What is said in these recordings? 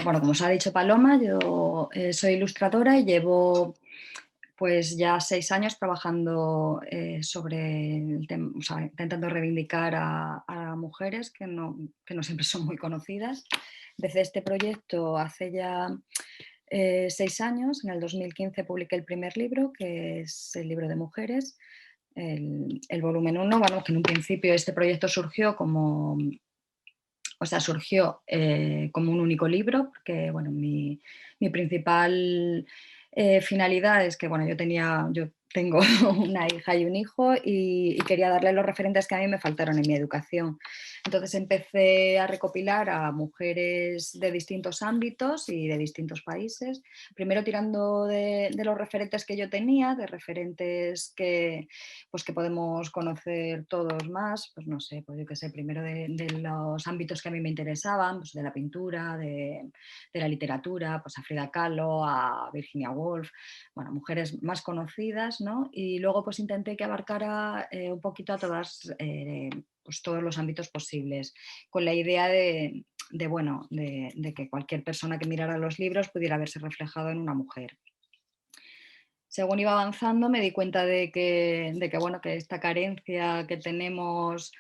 Bueno, como os ha dicho Paloma, yo soy ilustradora y llevo pues ya 6 años trabajando sobre el tema, o sea, intentando reivindicar a mujeres que no siempre son muy conocidas. Empecé este proyecto hace ya 6 años. En el 2015 publiqué el primer libro, que es el libro de mujeres, el volumen uno. Bueno, que en un principio este proyecto surgió como, o sea, surgió como un único libro, porque bueno, mi principal finalidad es que bueno, yo tengo una hija y un hijo y quería darle los referentes que a mí me faltaron en mi educación. Entonces empecé a recopilar a mujeres de distintos ámbitos y de distintos países, primero tirando de los referentes que yo tenía, de referentes que podemos conocer todos más, pues no sé, pues yo qué sé, primero de los ámbitos que a mí me interesaban, pues de la pintura, de la literatura, pues a Frida Kahlo, a Virginia Woolf, bueno, mujeres más conocidas, ¿no? Y luego pues intenté que abarcara un poquito a pues todos los ámbitos posibles, con la idea de que cualquier persona que mirara los libros pudiera verse reflejado en una mujer. Según iba avanzando me di cuenta bueno, que esta carencia que tenemos,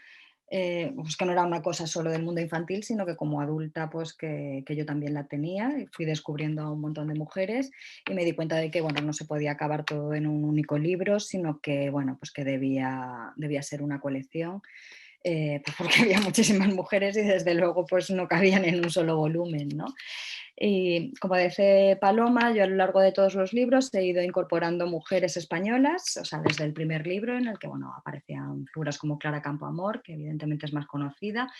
pues que no era una cosa solo del mundo infantil, sino que como adulta pues que yo también la tenía, y fui descubriendo a un montón de mujeres y me di cuenta de que bueno, no se podía acabar todo en un único libro, sino que, bueno, pues que debía ser una colección, pues porque había muchísimas mujeres y desde luego pues no cabían en un solo volumen, ¿no? Y como dice Paloma, yo a lo largo de todos los libros he ido incorporando mujeres españolas, o sea, desde el primer libro en el que bueno, aparecían figuras como Clara Campoamor, que evidentemente es más conocida,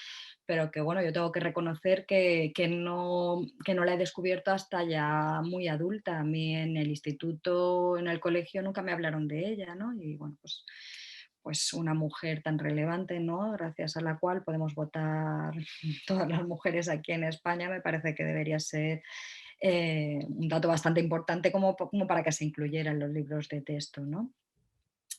pero que bueno, yo tengo que reconocer que no la he descubierto hasta ya muy adulta. A mí en el instituto, en el colegio, nunca me hablaron de ella, ¿no? Y bueno, pues una mujer tan relevante, ¿no? Gracias a la cual podemos votar todas las mujeres aquí en España, me parece que debería ser un dato bastante importante como para que se incluyera en los libros de texto, ¿no?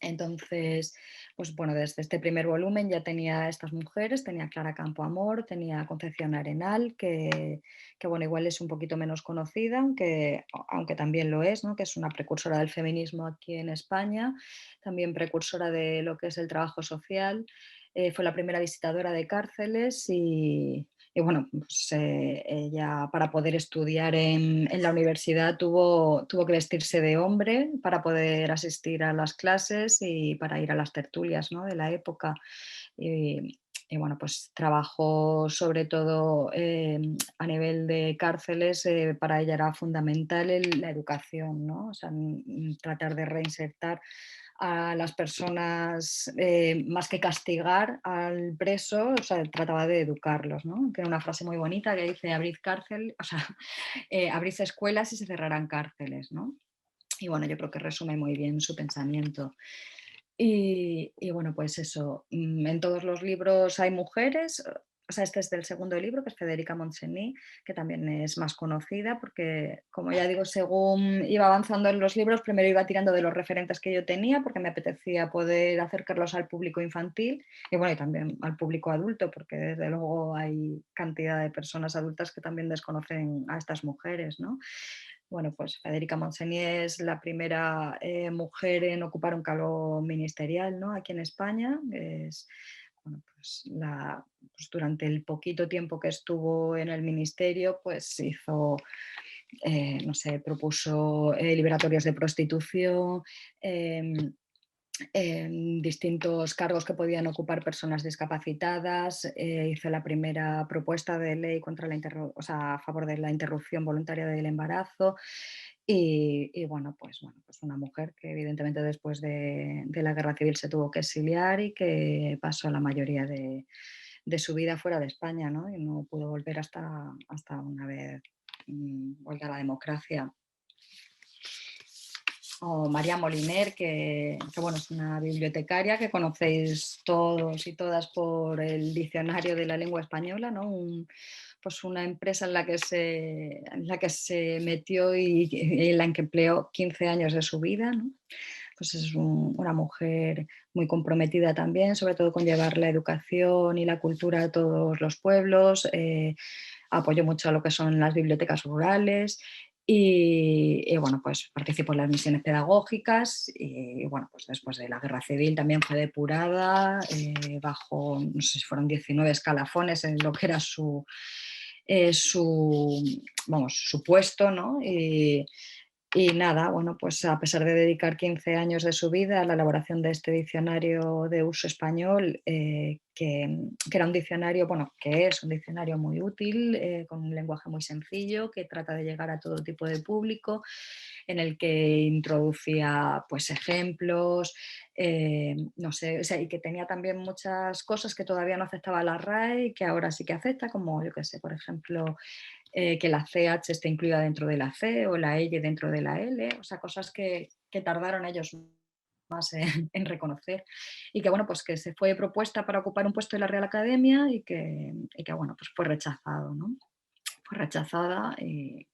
Entonces, pues bueno, desde este primer volumen ya tenía estas mujeres, tenía Clara Campoamor, tenía Concepción Arenal, que bueno, igual es un poquito menos conocida, aunque también lo es, ¿no? Que es una precursora del feminismo aquí en España, también precursora de lo que es el trabajo social, fue la primera visitadora de cárceles y bueno, pues ella para poder estudiar en la universidad tuvo que vestirse de hombre para poder asistir a las clases y para ir a las tertulias, ¿no? De la época. Y bueno, pues trabajó sobre todo a nivel de cárceles, para ella era fundamental la educación, ¿no? O sea, tratar de reinsertar a las personas, más que castigar al preso, o sea, trataba de educarlos, ¿no? Tiene una frase muy bonita que dice: abrid cárcel, o sea, abrid escuelas y se cerrarán cárceles, ¿no? Y bueno, yo creo que resume muy bien su pensamiento. Y bueno, pues eso, en todos los libros hay mujeres, o sea, este es del segundo libro, que es Federica Montseny, que también es más conocida, porque, como ya digo, según iba avanzando en los libros, primero iba tirando de los referentes que yo tenía, porque me apetecía poder acercarlos al público infantil y bueno, y también al público adulto, porque desde luego hay cantidad de personas adultas que también desconocen a estas mujeres, ¿no? Bueno, pues Federica Montseny es la primera mujer en ocupar un cargo ministerial, ¿no? Aquí en España. Bueno, pues durante el poquito tiempo que estuvo en el ministerio, pues hizo, no sé, propuso liberatorios de prostitución, em, distintos cargos que podían ocupar personas discapacitadas, hizo la primera propuesta de ley o sea, a favor de la interrupción voluntaria del embarazo y bueno, pues una mujer que evidentemente después de la guerra civil se tuvo que exiliar y que pasó la mayoría de su vida fuera de España, ¿no? Y no pudo volver hasta una vez vuelta a la democracia. O María Moliner, que bueno, es una bibliotecaria que conocéis todos y todas por el Diccionario de la Lengua Española, ¿no? Pues una empresa en la que se metió y en la que empleó 15 años de su vida, ¿no? Pues es una mujer muy comprometida también, sobre todo con llevar la educación y la cultura a todos los pueblos. apoyo mucho lo que son las bibliotecas rurales y, bueno, pues participó en las misiones pedagógicas y, bueno, pues después de la guerra civil también fue depurada bajo, no sé si fueron 19 escalafones en lo que era su puesto, ¿no? Y nada, bueno, pues a pesar de dedicar 15 años de su vida a la elaboración de este diccionario de uso español, que era un diccionario, bueno, que es un diccionario muy útil, con un lenguaje muy sencillo, que trata de llegar a todo tipo de público, en el que introducía pues ejemplos, no sé, o sea, y que tenía también muchas cosas que todavía no aceptaba la RAE y que ahora sí que acepta, como yo qué sé, por ejemplo, que la CH esté incluida dentro de la C o la L dentro de la L, o sea, cosas que tardaron ellos más en reconocer y que, bueno, pues que se fue propuesta para ocupar un puesto en la Real Academia y que bueno, pues fue rechazado, ¿no? Fue rechazada y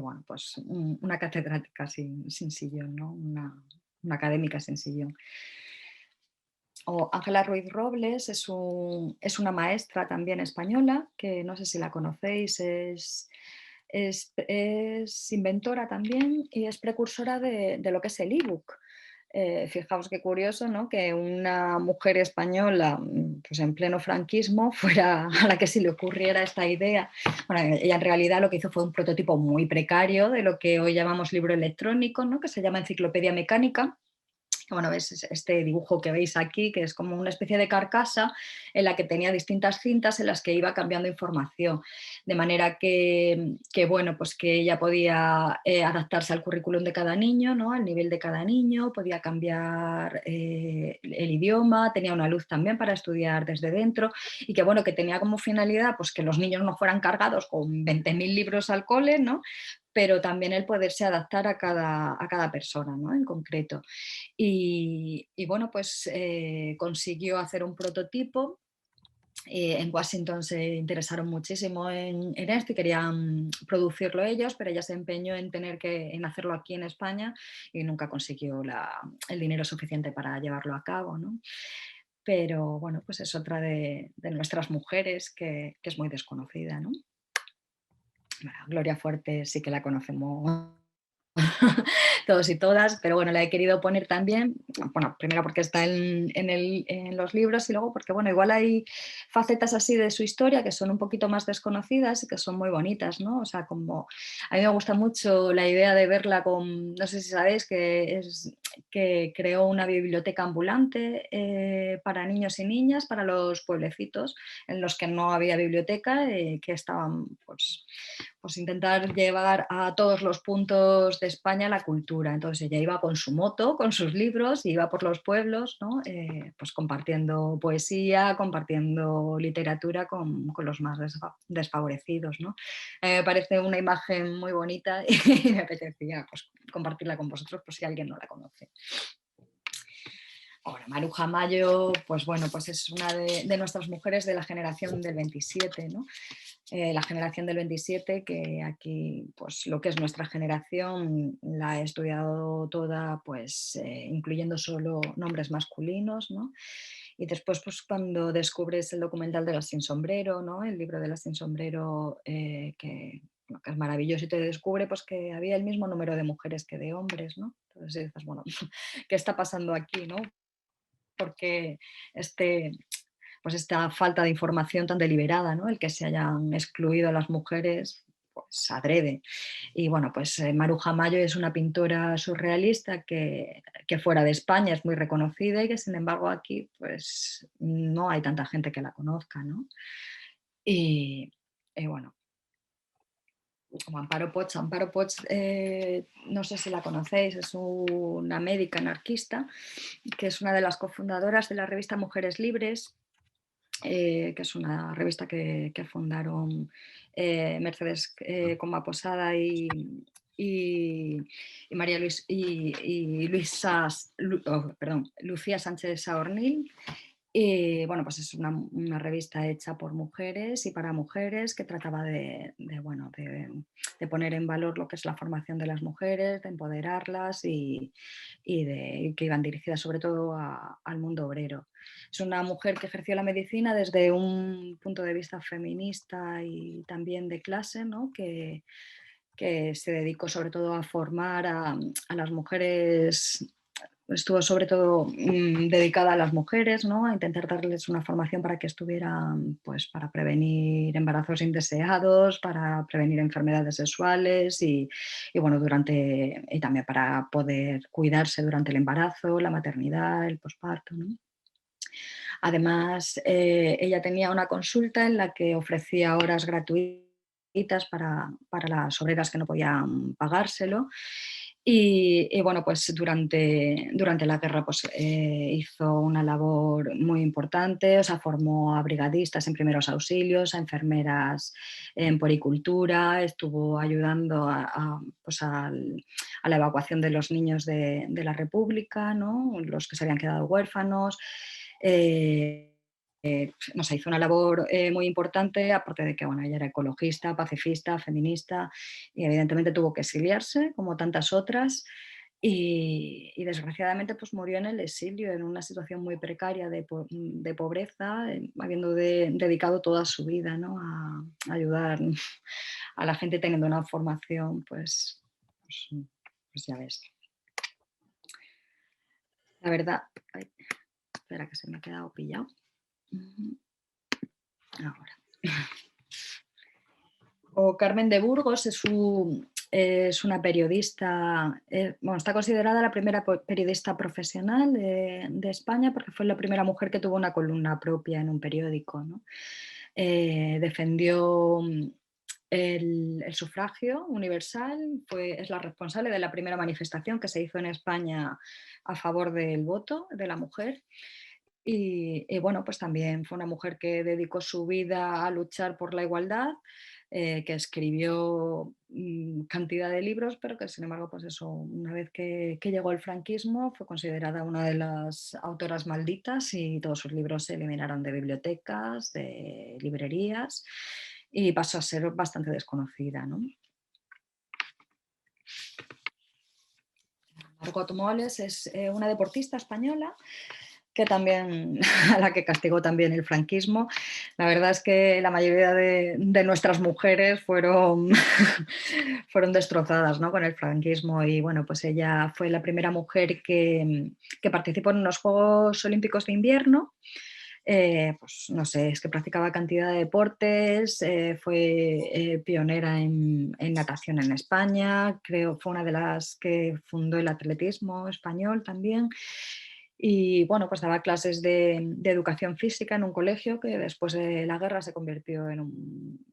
bueno, pues una catedrática sin sillón, ¿no? Una académica sin sillón. O Ángela Ruiz Robles es una maestra también española, que no sé si la conocéis, es inventora también y es precursora de lo que es el ebook. Fijaos qué curioso, ¿no? Que una mujer española, pues en pleno franquismo, fuera a la que se le ocurriera esta idea. Bueno, ella en realidad lo que hizo fue un prototipo muy precario de lo que hoy llamamos libro electrónico, ¿no? Que se llama Enciclopedia Mecánica. Bueno, ves este dibujo que veis aquí, que es como una especie de carcasa en la que tenía distintas cintas en las que iba cambiando información, de manera que bueno, pues que ella podía adaptarse al currículum de cada niño, ¿no? Al nivel de cada niño, podía cambiar el idioma, tenía una luz también para estudiar desde dentro y que bueno, que tenía como finalidad pues que los niños no fueran cargados con 20.000 libros al cole, ¿no? Pero también el poderse adaptar a cada persona, ¿no? En concreto. Y bueno, pues consiguió hacer un prototipo. En Washington se interesaron muchísimo en esto y querían producirlo ellos, pero ella se empeñó en hacerlo aquí en España y nunca consiguió el dinero suficiente para llevarlo a cabo, ¿no? Pero bueno, pues es otra de nuestras mujeres que es muy desconocida, ¿no? Bueno, Gloria Fuerte sí que la conocemos todos y todas, pero bueno, la he querido poner también, bueno, primero porque está en los libros y luego porque, bueno, igual hay facetas así de su historia que son un poquito más desconocidas y que son muy bonitas, ¿no? O sea, como a mí me gusta mucho la idea de verla no sé si sabéis que creó una biblioteca ambulante para niños y niñas, para los pueblecitos en los que no había biblioteca, que estaban pues intentar llevar a todos los puntos de España la cultura. Entonces ella iba con su moto, con sus libros, y iba por los pueblos, ¿no? Pues compartiendo poesía, compartiendo literatura con los más desfavorecidos, ¿no? Me parece una imagen muy bonita y me apetecía pues, compartirla con vosotros por si alguien no la conoce. Ahora, Maruja Mayo, pues bueno, pues es una de nuestras mujeres de la generación del 27, ¿no? La generación del 27, que aquí, pues lo que es nuestra generación, la he estudiado toda, pues incluyendo solo nombres masculinos, ¿no? Y después, pues cuando descubres el documental de Las Sin Sombrero, ¿no? El libro de Las Sin Sombrero, bueno, que es maravilloso y te descubre pues que había el mismo número de mujeres que de hombres, ¿no? Entonces dices, bueno, ¿qué está pasando aquí, no? Porque pues esta falta de información tan deliberada, ¿no? El que se hayan excluido a las mujeres, pues adrede. Y bueno, pues Maruja Mayo es una pintora surrealista que fuera de España es muy reconocida y que sin embargo aquí pues no hay tanta gente que la conozca, ¿no? Y, y bueno, como Amparo Poch, no sé si la conocéis, es una médica anarquista que es una de las cofundadoras de la revista Mujeres Libres, que es una revista que fundaron Mercedes Coma Posada y María Luis y Luisa, perdón, Lucía Sánchez Saornil. Y bueno, pues es una revista hecha por mujeres y para mujeres que trataba bueno, de poner en valor lo que es la formación de las mujeres, de empoderarlas y que iban dirigidas sobre todo al mundo obrero. Es una mujer que ejerció la medicina desde un punto de vista feminista y también de clase, ¿no? Que se dedicó sobre todo a formar a las mujeres. Estuvo sobre todo dedicada a las mujeres, ¿no? A intentar darles una formación para que estuvieran, pues para prevenir embarazos indeseados, para prevenir enfermedades sexuales y bueno, y también para poder cuidarse durante el embarazo, la maternidad, el posparto, ¿no? Además, ella tenía una consulta en la que ofrecía horas gratuitas para las obreras que no podían pagárselo. Y bueno, pues durante la guerra pues, hizo una labor muy importante, o sea, formó a brigadistas en primeros auxilios, a enfermeras en puericultura, estuvo ayudando pues a la evacuación de los niños de la República, ¿no? Los que se habían quedado huérfanos. Eh, no sé, hizo una labor muy importante, aparte de que bueno, ella era ecologista, pacifista, feminista y evidentemente tuvo que exiliarse, como tantas otras, y desgraciadamente pues, murió en el exilio, en una situación muy precaria de pobreza, habiendo dedicado toda su vida, ¿no? a ayudar a la gente teniendo una formación, pues ya ves. La verdad, ay, espera que se me ha quedado pillado. Ahora. O Carmen de Burgos es una periodista, bueno, está considerada la primera periodista profesional de España porque fue la primera mujer que tuvo una columna propia en un periódico, ¿no? Defendió el sufragio universal, es la responsable de la primera manifestación que se hizo en España a favor del voto de la mujer. Y bueno, pues también fue una mujer que dedicó su vida a luchar por la igualdad, que escribió cantidad de libros, pero que sin embargo, pues eso, una vez que llegó el franquismo, fue considerada una de las autoras malditas y todos sus libros se eliminaron de bibliotecas, de librerías y pasó a ser bastante desconocida, ¿no? Margot Moles es una deportista española que también, a la que castigó también el franquismo. La verdad es que la mayoría de nuestras mujeres fueron destrozadas, ¿no? Con el franquismo y bueno, pues ella fue la primera mujer que participó en los Juegos Olímpicos de Invierno. Pues no sé, es que practicaba cantidad de deportes, fue pionera en natación en España, creo fue una de las que fundó el atletismo español también. Y bueno, pues daba clases de educación física en un colegio que después de la guerra se convirtió en un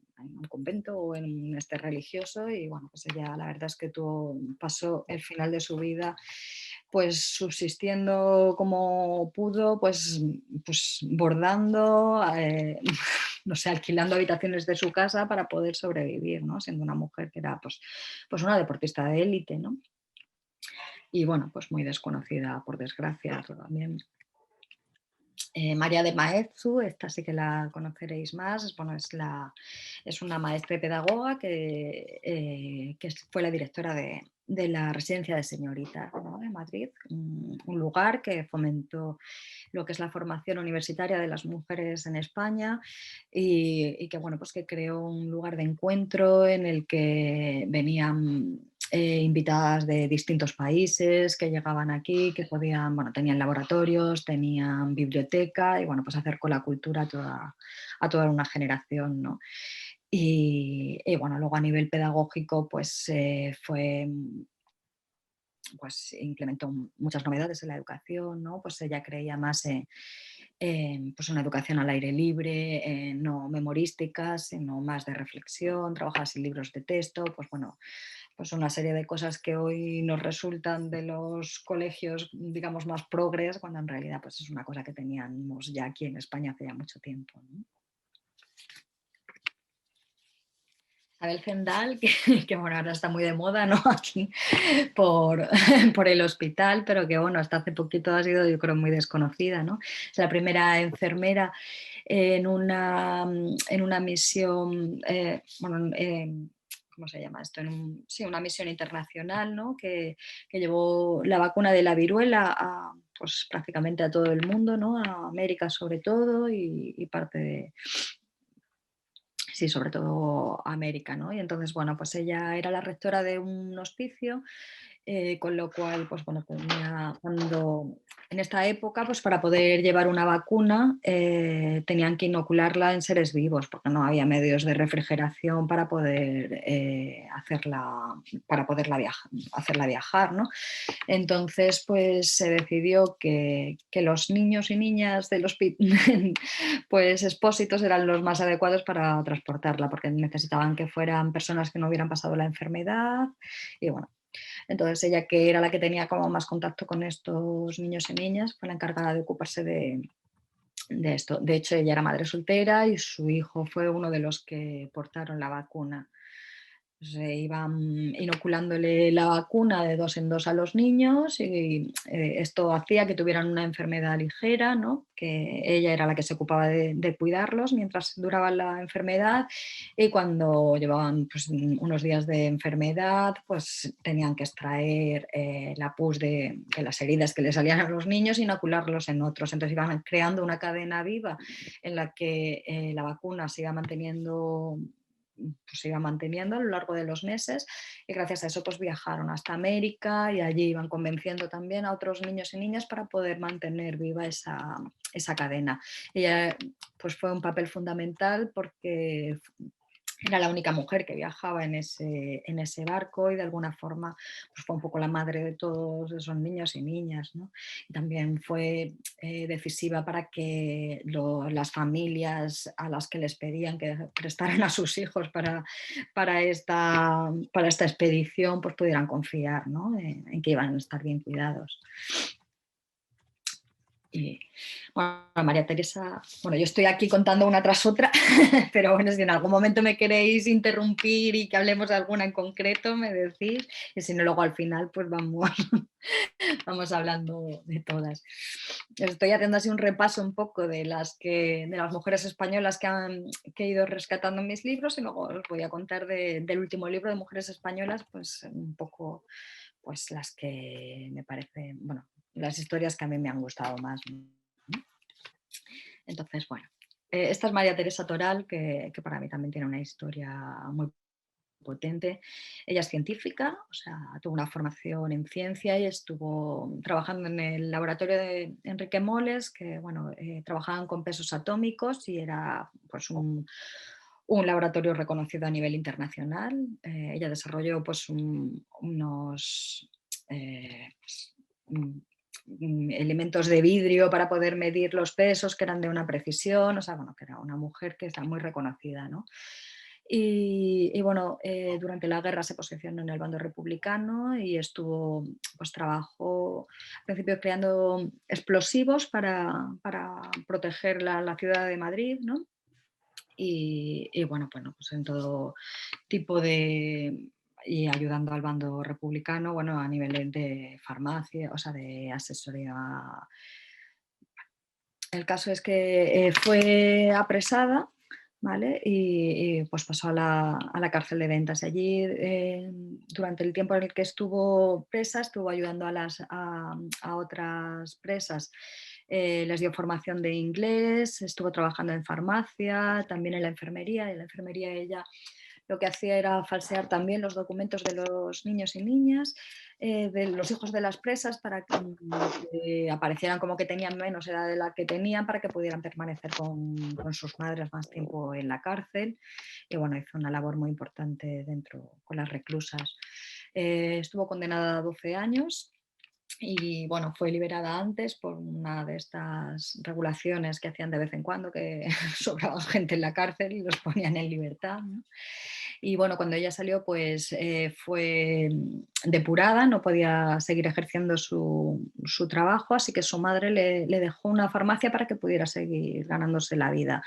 convento o en un religioso y bueno, pues ella la verdad es que pasó el final de su vida pues subsistiendo como pudo, pues bordando, no sé, alquilando habitaciones de su casa para poder sobrevivir, ¿no? Siendo una mujer que era pues una deportista de élite, ¿no? Y bueno, pues muy desconocida por desgracia también. María de Maeztu, esta sí que la conoceréis más, bueno, es una maestra y pedagoga que fue la directora de la residencia de señoritas, ¿no? De Madrid, un lugar que fomentó lo que es la formación universitaria de las mujeres en España y que, bueno, pues que creó un lugar de encuentro en el que venían invitadas de distintos países que llegaban aquí, que podían, bueno, tenían laboratorios, tenían biblioteca y bueno, pues acercó la cultura a toda una generación, ¿no? Y bueno, luego a nivel pedagógico, pues implementó muchas novedades en la educación, ¿no? Pues ella creía más en pues una educación al aire libre, no memorística, sino más de reflexión, trabajar sin libros de texto, pues bueno, pues una serie de cosas que hoy nos resultan de los colegios, digamos, más progres, cuando en realidad pues es una cosa que teníamos ya aquí en España hace ya mucho tiempo, ¿no? Isabel Zendal, que bueno, ahora está muy de moda, ¿no? Aquí por, por el hospital, pero que bueno, hasta hace poquito ha sido, yo creo, muy desconocida, ¿no? Es la primera enfermera en una misión, bueno, ¿cómo se llama esto? Sí, una misión internacional, ¿no? Que llevó la vacuna de la viruela a, pues, prácticamente a todo el mundo, ¿no? A América sobre todo y parte de, sí, sobre todo América, ¿no? Y entonces, bueno, pues ella era la rectora de un hospicio, con lo cual, pues bueno, cuando en esta época, pues para poder llevar una vacuna, tenían que inocularla en seres vivos, porque no había medios de refrigeración para poder hacerla viajar, ¿no? Entonces, pues se decidió que los niños y niñas del hospital, pues expósitos eran los más adecuados para transportarla, porque necesitaban que fueran personas que no hubieran pasado la enfermedad. Y bueno, entonces ella, que era la que tenía como más contacto con estos niños y niñas, fue la encargada de ocuparse de esto. De hecho, ella era madre soltera y su hijo fue uno de los que portaron la vacuna. Se iban inoculándole la vacuna de dos en dos a los niños y esto hacía que tuvieran una enfermedad ligera, ¿no? Que ella era la que se ocupaba de cuidarlos mientras duraba la enfermedad, y cuando llevaban, pues, unos días de enfermedad, pues tenían que extraer la pus de las heridas que le salían a los niños e inocularlos en otros. Entonces iban creando una cadena viva en la que la vacuna se iba manteniendo, pues se iba manteniendo a lo largo de los meses, y gracias a eso pues viajaron hasta América y allí iban convenciendo también a otros niños y niñas para poder mantener viva esa cadena. Ella, pues fue un papel fundamental porque era la única mujer que viajaba en ese barco, y de alguna forma pues fue un poco la madre de todos esos niños y niñas, ¿no? Y también fue decisiva para que las familias a las que les pedían que prestaran a sus hijos para esta expedición, pues pudieran confiar, ¿no? En que iban a estar bien cuidados. Y bueno, María Teresa, bueno, yo estoy aquí contando una tras otra, pero bueno, si en algún momento me queréis interrumpir y que hablemos de alguna en concreto, me decís, y si no, luego al final pues vamos, vamos hablando de todas. Estoy haciendo así un repaso un poco de de las mujeres españolas que he ido rescatando en mis libros, y luego os voy a contar del último libro de mujeres españolas, pues un poco pues las que me parecen, bueno, las historias que a mí me han gustado más, ¿no? Entonces, bueno, esta es María Teresa Toral, que para mí también tiene una historia muy potente. Ella es científica, o sea, tuvo una formación en ciencia y estuvo trabajando en el laboratorio de Enrique Moles, que bueno, trabajaban con pesos atómicos y era pues un laboratorio reconocido a nivel internacional. Ella desarrolló pues unos pues, elementos de vidrio para poder medir los pesos, que eran de una precisión, o sea, bueno, que era una mujer que está muy reconocida, ¿no? Y bueno, durante la guerra se posicionó en el bando republicano y pues trabajó al principio creando explosivos para proteger la ciudad de Madrid, ¿no? Y bueno, pues en todo tipo y ayudando al bando republicano, bueno, a nivel de farmacia, o sea, de asesoría. El caso es que fue apresada, ¿vale? Pues pasó a la cárcel de Ventas. Allí, durante el tiempo en el que estuvo presa, estuvo ayudando a otras presas. Les dio formación de inglés, estuvo trabajando en farmacia, también en la enfermería. Y en la enfermería ella lo que hacía era falsear también los documentos de los niños y niñas, de los hijos de las presas, para que aparecieran como que tenían menos edad de la que tenían, para que pudieran permanecer con sus madres más tiempo en la cárcel. Y bueno, hizo una labor muy importante dentro con las reclusas. Estuvo condenada a 12 años. Y bueno, fue liberada antes por una de estas regulaciones que hacían de vez en cuando, que sobraba gente en la cárcel y los ponían en libertad, ¿no? Y bueno, cuando ella salió, pues fue depurada, no podía seguir ejerciendo su trabajo, así que su madre le dejó una farmacia para que pudiera seguir ganándose la vida.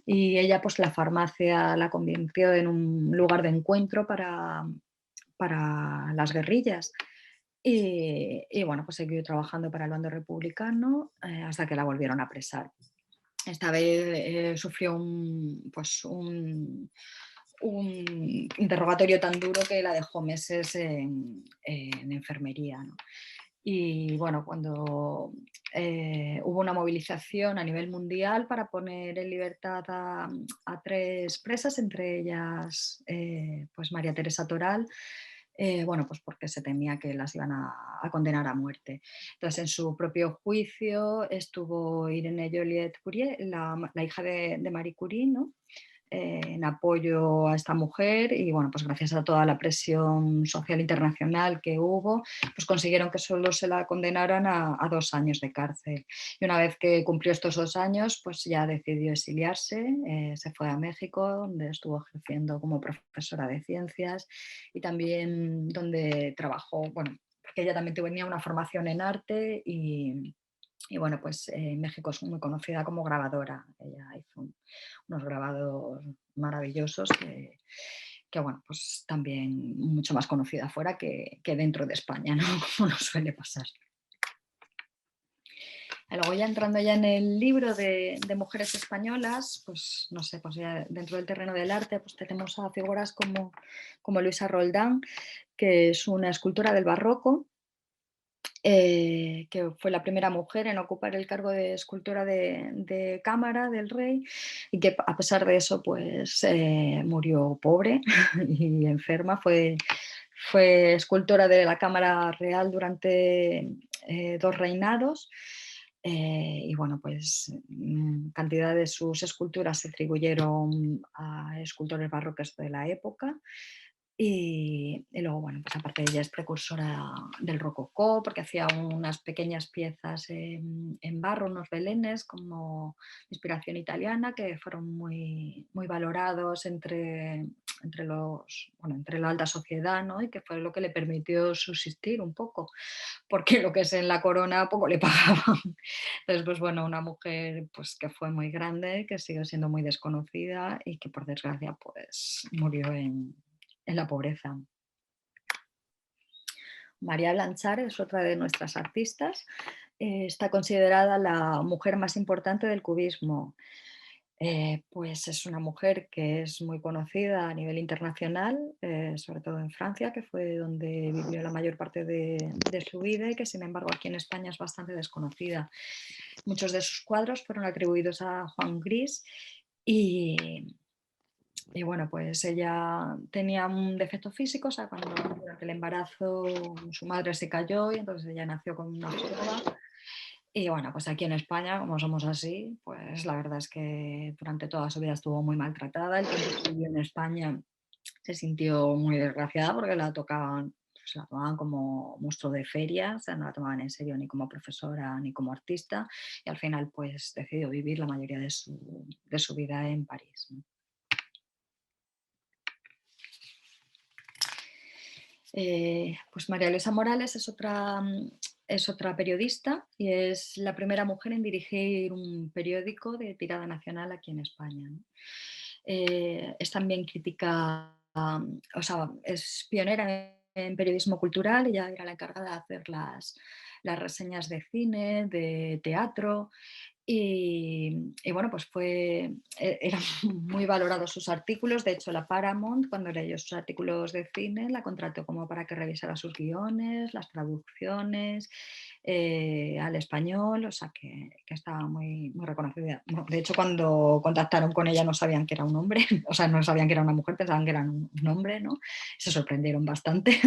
y ella pues la farmacia la convirtió en un lugar de encuentro para las guerrillas. Y bueno, pues siguió trabajando para el bando republicano hasta que la volvieron a apresar. Esta vez sufrió un interrogatorio tan duro que la dejó meses en enfermería, ¿no? Y bueno, cuando hubo una movilización a nivel mundial para poner en libertad a 3 presas, entre ellas pues María Teresa Toral, bueno, pues porque se temía que las iban a condenar a muerte. Entonces, en su propio juicio estuvo Irene Joliot Curie, la hija de Marie Curie, ¿no? En apoyo a esta mujer y bueno, pues gracias a toda la presión social internacional que hubo, pues consiguieron que solo se la condenaran a 2 años de cárcel. Y una vez que cumplió estos 2 años, pues ya decidió exiliarse, se fue a México, donde estuvo ejerciendo como profesora de ciencias y también donde trabajó, bueno, porque ella también tenía una formación en arte y bueno, pues en México es muy conocida como grabadora. Ella hizo unos grabados maravillosos que, bueno, pues también mucho más conocida fuera que dentro de España, ¿no? Como nos suele pasar. Y luego ya entrando ya en el libro de mujeres españolas, pues no sé, pues ya dentro del terreno del arte, pues tenemos a figuras como Luisa Roldán, que es una escultora del barroco, que fue la primera mujer en ocupar el cargo de escultora de cámara del rey y que a pesar de eso pues murió pobre y enferma. Fue escultora de la Cámara Real durante 2 reinados. Y bueno, pues cantidad de sus esculturas se atribuyeron a escultores barrocos de la época. Y luego, bueno, pues aparte ella es precursora del rococó, porque hacía unas pequeñas piezas en barro, unos belenes como inspiración italiana, que fueron muy valorados entre la alta sociedad, ¿no? Y que fue lo que le permitió subsistir un poco, porque lo que es en la corona poco le pagaban. Entonces, pues bueno, una mujer pues, que fue muy grande, que sigue siendo muy desconocida y que por desgracia pues murió en la pobreza. María Blanchard es otra de nuestras artistas. Está considerada la mujer más importante del cubismo. Pues es una mujer que es muy conocida a nivel internacional, sobre todo en Francia, que fue donde vivió la mayor parte de su vida y que sin embargo aquí en España es bastante desconocida. Muchos de sus cuadros fueron atribuidos a Juan Gris y, y bueno, pues ella tenía un defecto físico, o sea, cuando durante el embarazo su madre se cayó y entonces ella nació con una joroba. Y bueno, pues aquí en España, como somos así, pues la verdad es que durante toda su vida estuvo muy maltratada. El tiempo que vivió en España se sintió muy desgraciada porque pues la tomaban como monstruo de feria, o sea, no la tomaban en serio ni como profesora ni como artista. Y al final, pues decidió vivir la mayoría de su vida en París, ¿no? Pues María Luisa Morales es otra periodista y es la primera mujer en dirigir un periódico de tirada nacional aquí en España, ¿no? Es también crítica, o sea, es pionera en periodismo cultural. Ella era la encargada de hacer las reseñas de cine, de teatro. Y bueno, pues eran muy valorados sus artículos. De hecho, la Paramount, cuando leyó sus artículos de cine, la contrató como para que revisara sus guiones, las traducciones al español, o sea que estaba muy reconocida. Bueno, de hecho, cuando contactaron con ella no sabían que era un hombre, o sea, no sabían que era una mujer, pensaban que era un hombre, ¿no? Se sorprendieron bastante.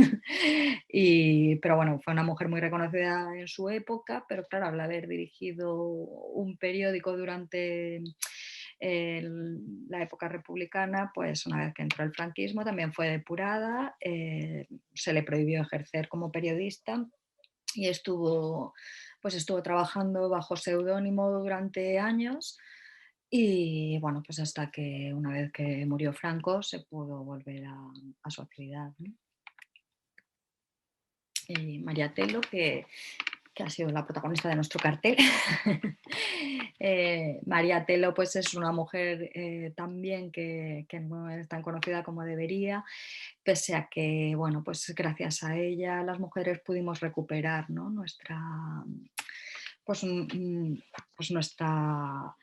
Pero bueno, fue una mujer muy reconocida en su época, pero claro, al haber dirigido un periódico durante la época republicana, pues una vez que entró el franquismo también fue depurada, se le prohibió ejercer como periodista y pues estuvo trabajando bajo seudónimo durante años y bueno, pues hasta que una vez que murió Franco se pudo volver a su actividad, ¿no? Y María Telo, que que ha sido la protagonista de nuestro cartel. María Telo pues es una mujer también que no es tan conocida como debería, pese a que, bueno, pues gracias a ella las mujeres pudimos recuperar, ¿no? Pues, pues nuestra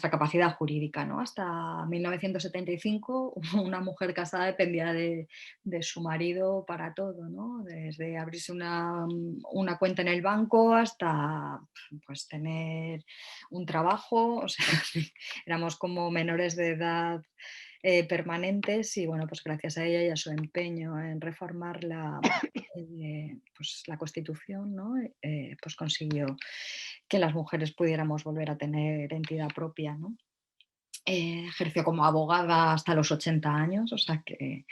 capacidad jurídica, ¿no? Hasta 1975 una mujer casada dependía de su marido para todo, ¿no? Desde abrirse una cuenta en el banco hasta pues, tener un trabajo, o sea, éramos como menores de edad permanentes y bueno, pues gracias a ella y a su empeño en reformar pues la Constitución, ¿no? Pues consiguió que las mujeres pudiéramos volver a tener entidad propia, ¿no? Ejerció como abogada hasta los 80 años, o sea que,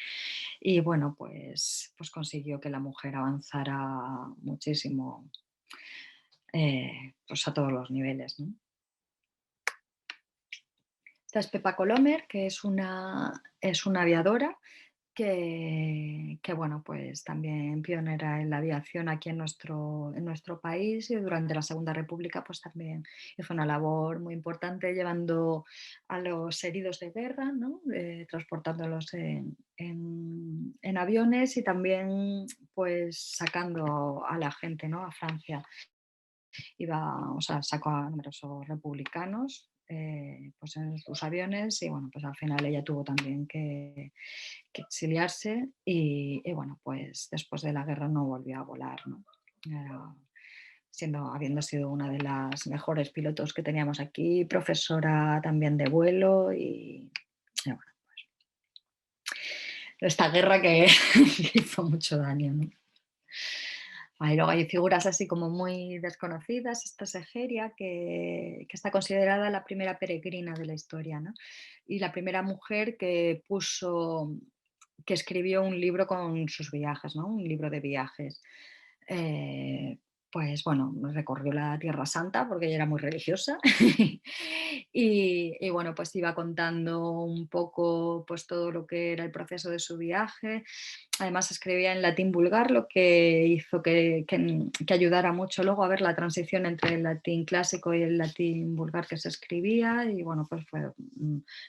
y bueno, pues consiguió que la mujer avanzara muchísimo pues a todos los niveles, ¿no? Esta es Pepa Colomer, que es una aviadora que, bueno, pues también pionera en la aviación aquí en nuestro país y durante la Segunda República pues también hizo una labor muy importante llevando a los heridos de guerra, ¿no? Transportándolos en aviones y también pues sacando a la gente, ¿no? A Francia. O sea, sacó a numerosos republicanos pues en sus aviones y bueno, pues al final ella tuvo también que exiliarse y bueno, pues después de la guerra no volvió a volar, ¿no? Era- habiendo sido una de las mejores pilotos que teníamos aquí, profesora también de vuelo y bueno, esta guerra que hizo mucho daño, ¿no? Luego hay figuras así como muy desconocidas. Esta es Egeria, que está considerada la primera peregrina de la historia, ¿no? Y la primera mujer que escribió un libro con sus viajes, ¿no? Un libro de viajes. Eh, pues bueno, recorrió la Tierra Santa porque ella era muy religiosa y bueno, pues iba contando un poco pues todo lo que era el proceso de su viaje. Además escribía en latín vulgar, lo que hizo que ayudara mucho luego a ver la transición entre el latín clásico y el latín vulgar que se escribía y bueno, pues fue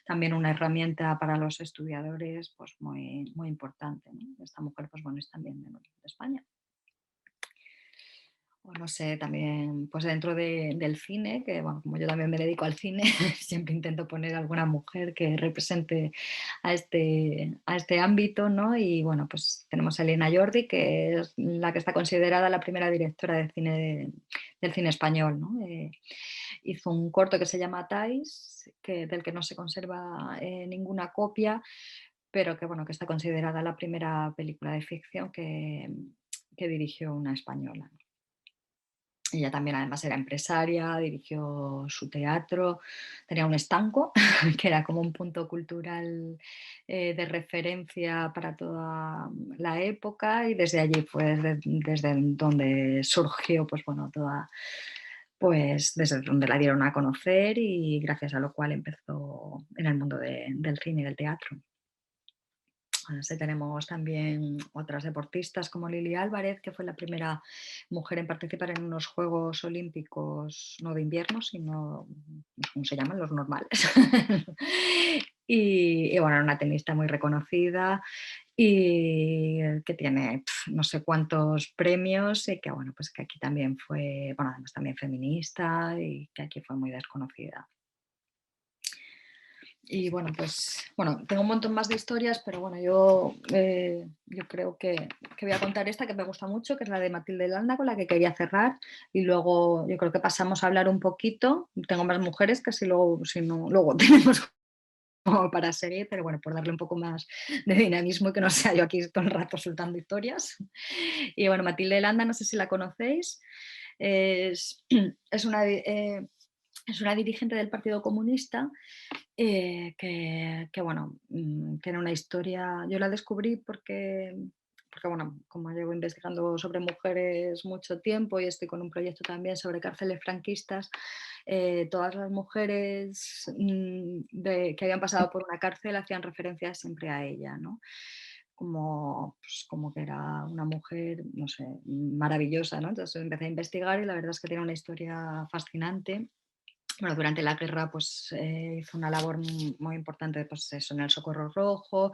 también una herramienta para los estudiadores pues muy, muy importante, ¿no? Esta mujer pues bueno es también de España. O no sé, también pues dentro del cine, que bueno, como yo también me dedico al cine, siempre intento poner alguna mujer que represente a este ámbito, ¿no? Y bueno, pues tenemos a Elena Jordi, que es la que está considerada la primera directora de cine del cine español, ¿no? Hizo un corto que se llama Thais, del que no se conserva ninguna copia, pero que bueno, que está considerada la primera película de ficción que dirigió una española. Ella también además era empresaria, dirigió su teatro, tenía un estanco que era como un punto cultural de referencia para toda la época y desde allí pues desde donde surgió pues bueno toda pues desde donde la dieron a conocer y gracias a lo cual empezó en el mundo del cine y del teatro. Así tenemos también otras deportistas como Lili Álvarez, que fue la primera mujer en participar en unos Juegos Olímpicos, no de invierno, sino, ¿cómo se llaman? Los normales. Y bueno, una tenista muy reconocida y que tiene no sé cuántos premios y que bueno, pues que aquí también fue, bueno, además también feminista y que aquí fue muy desconocida. Y bueno, pues bueno, tengo un montón más de historias, pero bueno, yo creo que voy a contar esta que me gusta mucho, que es la de Matilde Landa, con la que quería cerrar. Y luego yo creo que pasamos a hablar un poquito. Tengo más mujeres que si no, luego tenemos como para seguir, pero bueno, por darle un poco más de dinamismo y que no sea yo aquí todo el rato soltando historias. Y bueno, Matilde Landa, no sé si la conocéis, es, es una, es una dirigente del Partido Comunista bueno, tiene una historia. Yo la descubrí porque, bueno, como llevo investigando sobre mujeres mucho tiempo y estoy con un proyecto también sobre cárceles franquistas, todas las mujeres que habían pasado por una cárcel hacían referencia siempre a ella, ¿no? como, pues, como que era una mujer, no sé, maravillosa, ¿no? Entonces empecé a investigar y la verdad es que tiene una historia fascinante. Bueno, durante la guerra pues, hizo una labor muy importante pues, eso, en el Socorro Rojo,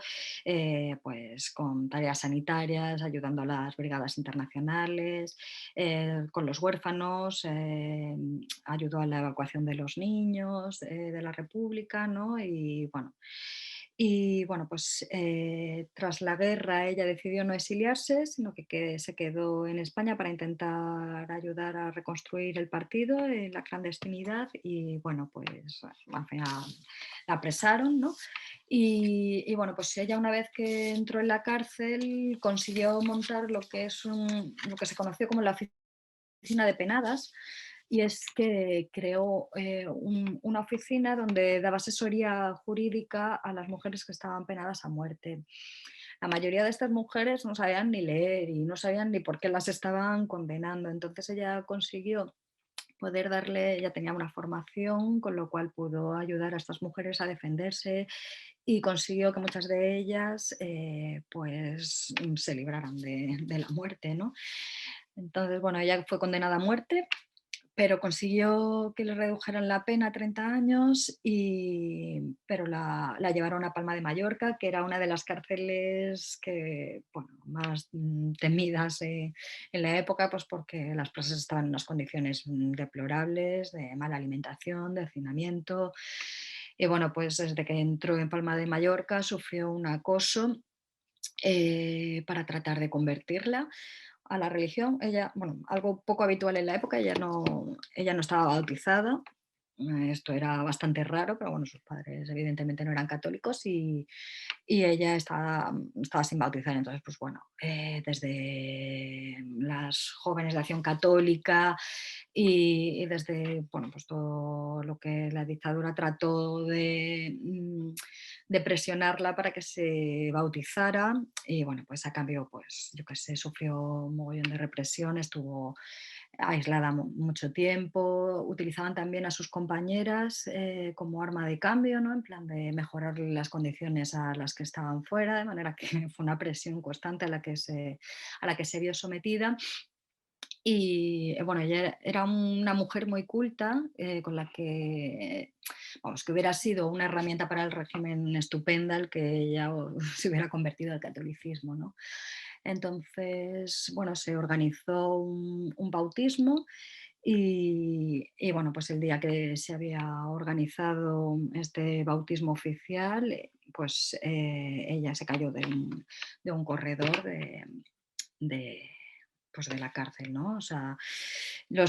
pues, con tareas sanitarias, ayudando a las brigadas internacionales, con los huérfanos, ayudó a la evacuación de los niños de la República, ¿no? Y bueno, pues tras la guerra ella decidió no exiliarse, sino que se quedó en España para intentar ayudar a reconstruir el partido en la clandestinidad y bueno, pues al final la apresaron, ¿no? Y bueno, pues ella una vez que entró en la cárcel consiguió montar lo que es lo que se conoció como la oficina de penadas, y es que creó una oficina donde daba asesoría jurídica a las mujeres que estaban penadas a muerte. La mayoría de estas mujeres no sabían ni leer y no sabían ni por qué las estaban condenando. Entonces ella consiguió poder darle, ella tenía una formación, con lo cual pudo ayudar a estas mujeres a defenderse y consiguió que muchas de ellas pues se libraran de la muerte, ¿no? Entonces, bueno, ella fue condenada a muerte, pero consiguió que le redujeran la pena a 30 años, pero la llevaron a Palma de Mallorca, que era una de las cárceles que, bueno, más temidas en la época, pues porque las presas estaban en unas condiciones deplorables, de mala alimentación, de hacinamiento. Y bueno, pues desde que entró en Palma de Mallorca sufrió un acoso para tratar de convertirla a la religión. Ella, bueno, algo poco habitual en la época, ella no estaba bautizada. Esto era bastante raro, pero bueno, sus padres evidentemente no eran católicos y ella estaba sin bautizar. Entonces, pues bueno, desde las jóvenes de Acción Católica y desde, bueno, pues todo lo que la dictadura trató de presionarla para que se bautizara y bueno, pues a cambio, pues yo qué sé, sufrió un mogollón de represión, estuvo aislada mucho tiempo, utilizaban también a sus compañeras como arma de cambio, ¿no? En plan de mejorar las condiciones a las que estaban fuera, de manera que fue una presión constante a la que se vio sometida. Y bueno, ella era una mujer muy culta, con la que, vamos, que hubiera sido una herramienta para el régimen estupenda el que ella se hubiera convertido al catolicismo, ¿no? Entonces, bueno, se organizó un bautismo y bueno, pues el día que se había organizado este bautismo oficial, pues ella se cayó de un corredor de, pues de la cárcel, ¿no? O sea, bueno,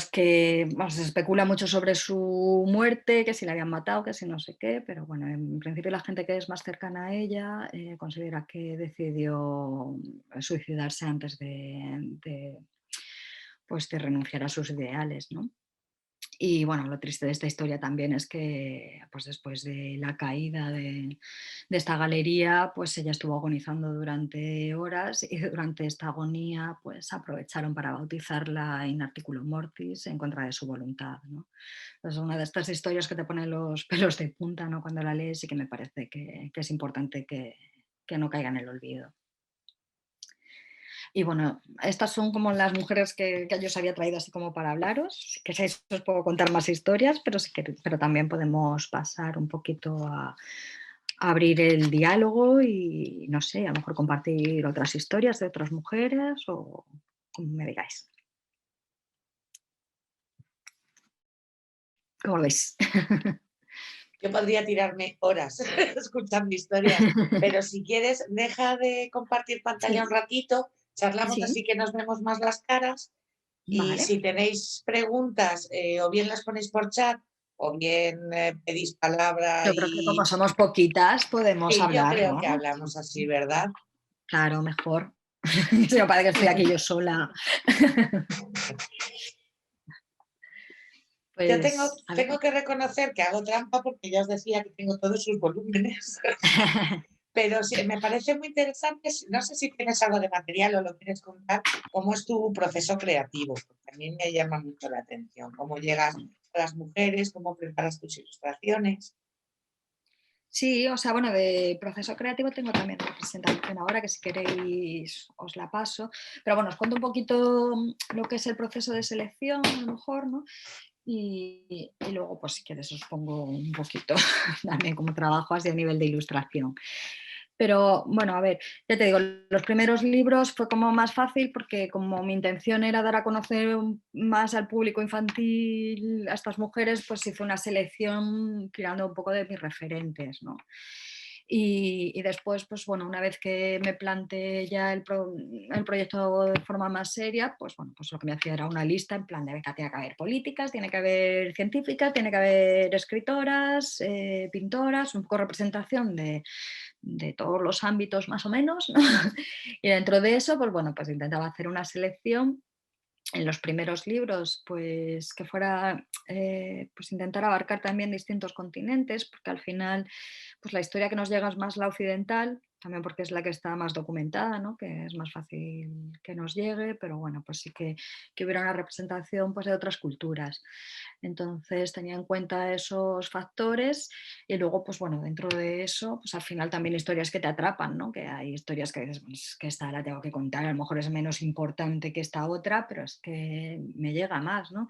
se especula mucho sobre su muerte, que si la habían matado, que si no sé qué, pero bueno, en principio la gente que es más cercana a ella considera que decidió suicidarse antes pues de renunciar a sus ideales, ¿no? Y bueno, lo triste de esta historia también es que pues después de la caída de esta galería, pues ella estuvo agonizando durante horas y durante esta agonía pues aprovecharon para bautizarla in articulo mortis en contra de su voluntad, ¿no? Es una de estas historias que te ponen los pelos de punta, ¿no? Cuando la lees y que me parece que es importante que no caiga en el olvido. Y bueno, estas son como las mujeres que yo os había traído así como para hablaros. Si queréis os puedo contar más historias, pero, pero también podemos pasar un poquito a abrir el diálogo y no sé, a lo mejor compartir otras historias de otras mujeres o como me digáis. ¿Cómo lo veis? Yo podría tirarme horas escuchando historias, pero si quieres, deja de compartir pantalla Sí, un ratito, charlamos sí, así que nos vemos más las caras y vale. si tenéis preguntas, o bien las ponéis por chat o bien pedís palabra Yo creo que como somos poquitas podemos y yo hablar, creo que ¿no? hablamos así, ¿verdad? Claro, mejor. Se me parece que estoy aquí yo sola. Yo Pues, a ver. tengo que reconocer que hago trampa porque ya os decía que tengo todos sus volúmenes. Pero sí, me parece muy interesante, no sé si tienes algo de material o lo quieres contar, cómo es tu proceso creativo, porque a mí me llama mucho la atención, cómo llegas a las mujeres, cómo preparas tus ilustraciones. Sí, o sea, bueno, de proceso creativo tengo también una presentación ahora que si queréis os la paso, pero bueno, os cuento un poquito lo que es el proceso de selección, a lo mejor, ¿no? Y luego, pues si quieres, os pongo un poquito también como trabajo así a nivel de ilustración. Pero bueno, a ver, ya te digo, los primeros libros fue como más fácil porque como mi intención era dar a conocer más al público infantil a estas mujeres, pues hice una selección tirando un poco de mis referentes, ¿no? Y después, pues bueno, una vez que me planteé ya el proyecto de forma más seria, pues bueno, pues lo que me hacía era una lista en plan de, venga, tiene que haber políticas, tiene que haber científicas, tiene que haber escritoras, pintoras, un poco representación de todos los ámbitos más o menos, ¿no? Y dentro de eso, pues bueno, pues intentaba hacer una selección en los primeros libros, pues que fuera, pues intentar abarcar también distintos continentes, porque al final, pues la historia que nos llega es más la occidental, también porque es la que está más documentada, ¿no? Que es más fácil que nos llegue, pero bueno, pues sí que hubiera una representación pues, de otras culturas. Entonces tenía en cuenta esos factores y luego, pues bueno, dentro de eso, pues al final también historias que te atrapan, ¿no? Que hay historias que dices, pues, que esta la tengo que contar, a lo mejor es menos importante que esta otra, pero es que me llega más, ¿no?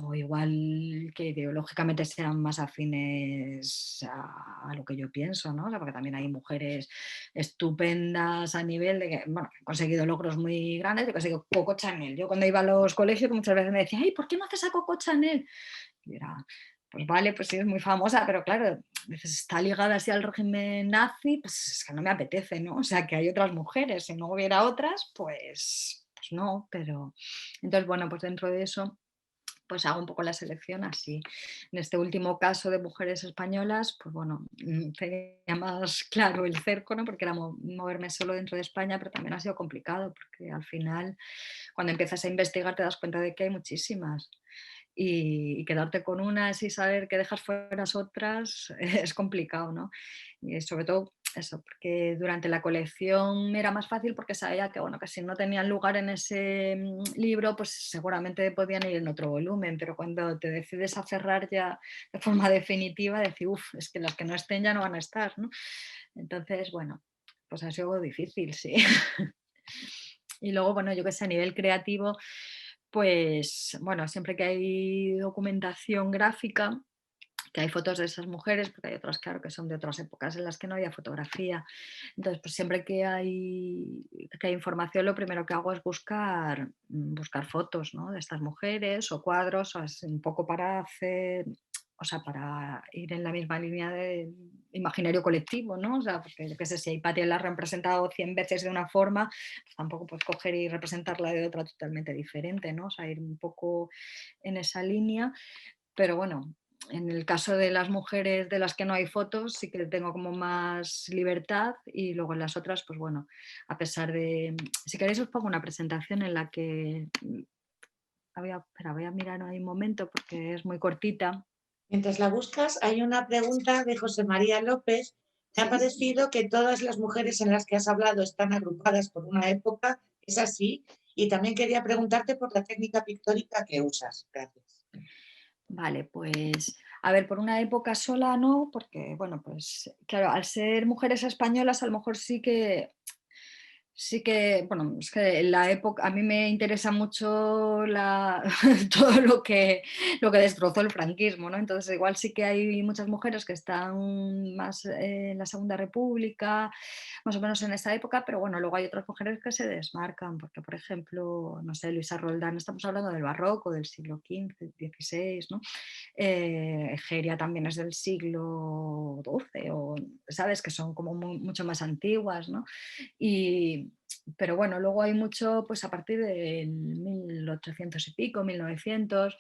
O igual que ideológicamente sean más afines a lo que yo pienso, ¿no? O sea, porque también hay mujeres estupendas a nivel de que, bueno, que han conseguido logros muy grandes. Yo que sé, Coco Chanel. Yo cuando iba a los colegios muchas veces me decía, ay, ¿por qué no haces a Coco Chanel? Y era, pues vale, pues sí, es muy famosa, pero claro, dices, está ligada así al régimen nazi, pues es que no me apetece, ¿no? O sea, que hay otras mujeres, si no hubiera otras, pues no, pero entonces, bueno, pues dentro de eso pues hago un poco la selección así. En este último caso de mujeres españolas, pues bueno, tenía más claro el cerco, ¿no? Porque era moverme solo dentro de España, pero también ha sido complicado, porque al final, cuando empiezas a investigar, te das cuenta de que hay muchísimas. Y quedarte con unas y saber que dejas fuera otras es complicado, ¿no? Y sobre todo eso, porque durante la colección era más fácil porque sabía que, bueno, que si no tenían lugar en ese libro, pues seguramente podían ir en otro volumen, pero cuando te decides a cerrar ya de forma definitiva, decir, uff, es que las que no estén ya no van a estar, ¿no? Entonces, bueno, pues ha sido difícil, sí. Y luego, bueno, yo que sé, a nivel creativo, pues bueno, siempre que hay documentación gráfica, que hay fotos de esas mujeres, porque hay otras, claro, que son de otras épocas en las que no había fotografía. Entonces, pues siempre que hay información, lo primero que hago es buscar fotos, ¿no? De estas mujeres o cuadros, o es un poco para hacer, o sea, para ir en la misma línea de imaginario colectivo, ¿no? O sea, porque yo qué sé, si a Hipatia la han representado 100 veces de una forma, pues tampoco puedes coger y representarla de otra totalmente diferente, ¿no? O sea, ir un poco en esa línea. Pero bueno, en el caso de las mujeres de las que no hay fotos, sí que tengo como más libertad y luego en las otras, pues bueno, a pesar de... Si queréis os pongo una presentación en la que... Espera, voy a mirar ahí un momento porque es muy cortita. Mientras la buscas, hay una pregunta de José María López. Me ha Sí. parecido que todas las mujeres en las que has hablado están agrupadas por una época. ¿Es así? Y también quería preguntarte por la técnica pictórica que usas. Gracias. Vale, pues a ver, por una época sola no, porque bueno, pues claro, al ser mujeres españolas a lo mejor sí que, bueno, es que la época, a mí me interesa mucho todo lo que destrozó el franquismo, ¿no? Entonces igual sí que hay muchas mujeres que están más en la Segunda República, más o menos en esa época, pero bueno, luego hay otras mujeres que se desmarcan, porque por ejemplo, no sé, Luisa Roldán, estamos hablando del barroco, del siglo XV, XVI, ¿no? Egeria también es del siglo XII, o, ¿sabes? Que son como mucho más antiguas, ¿no? Y, pero bueno, luego hay mucho, pues a partir del 1800 y pico, 1900,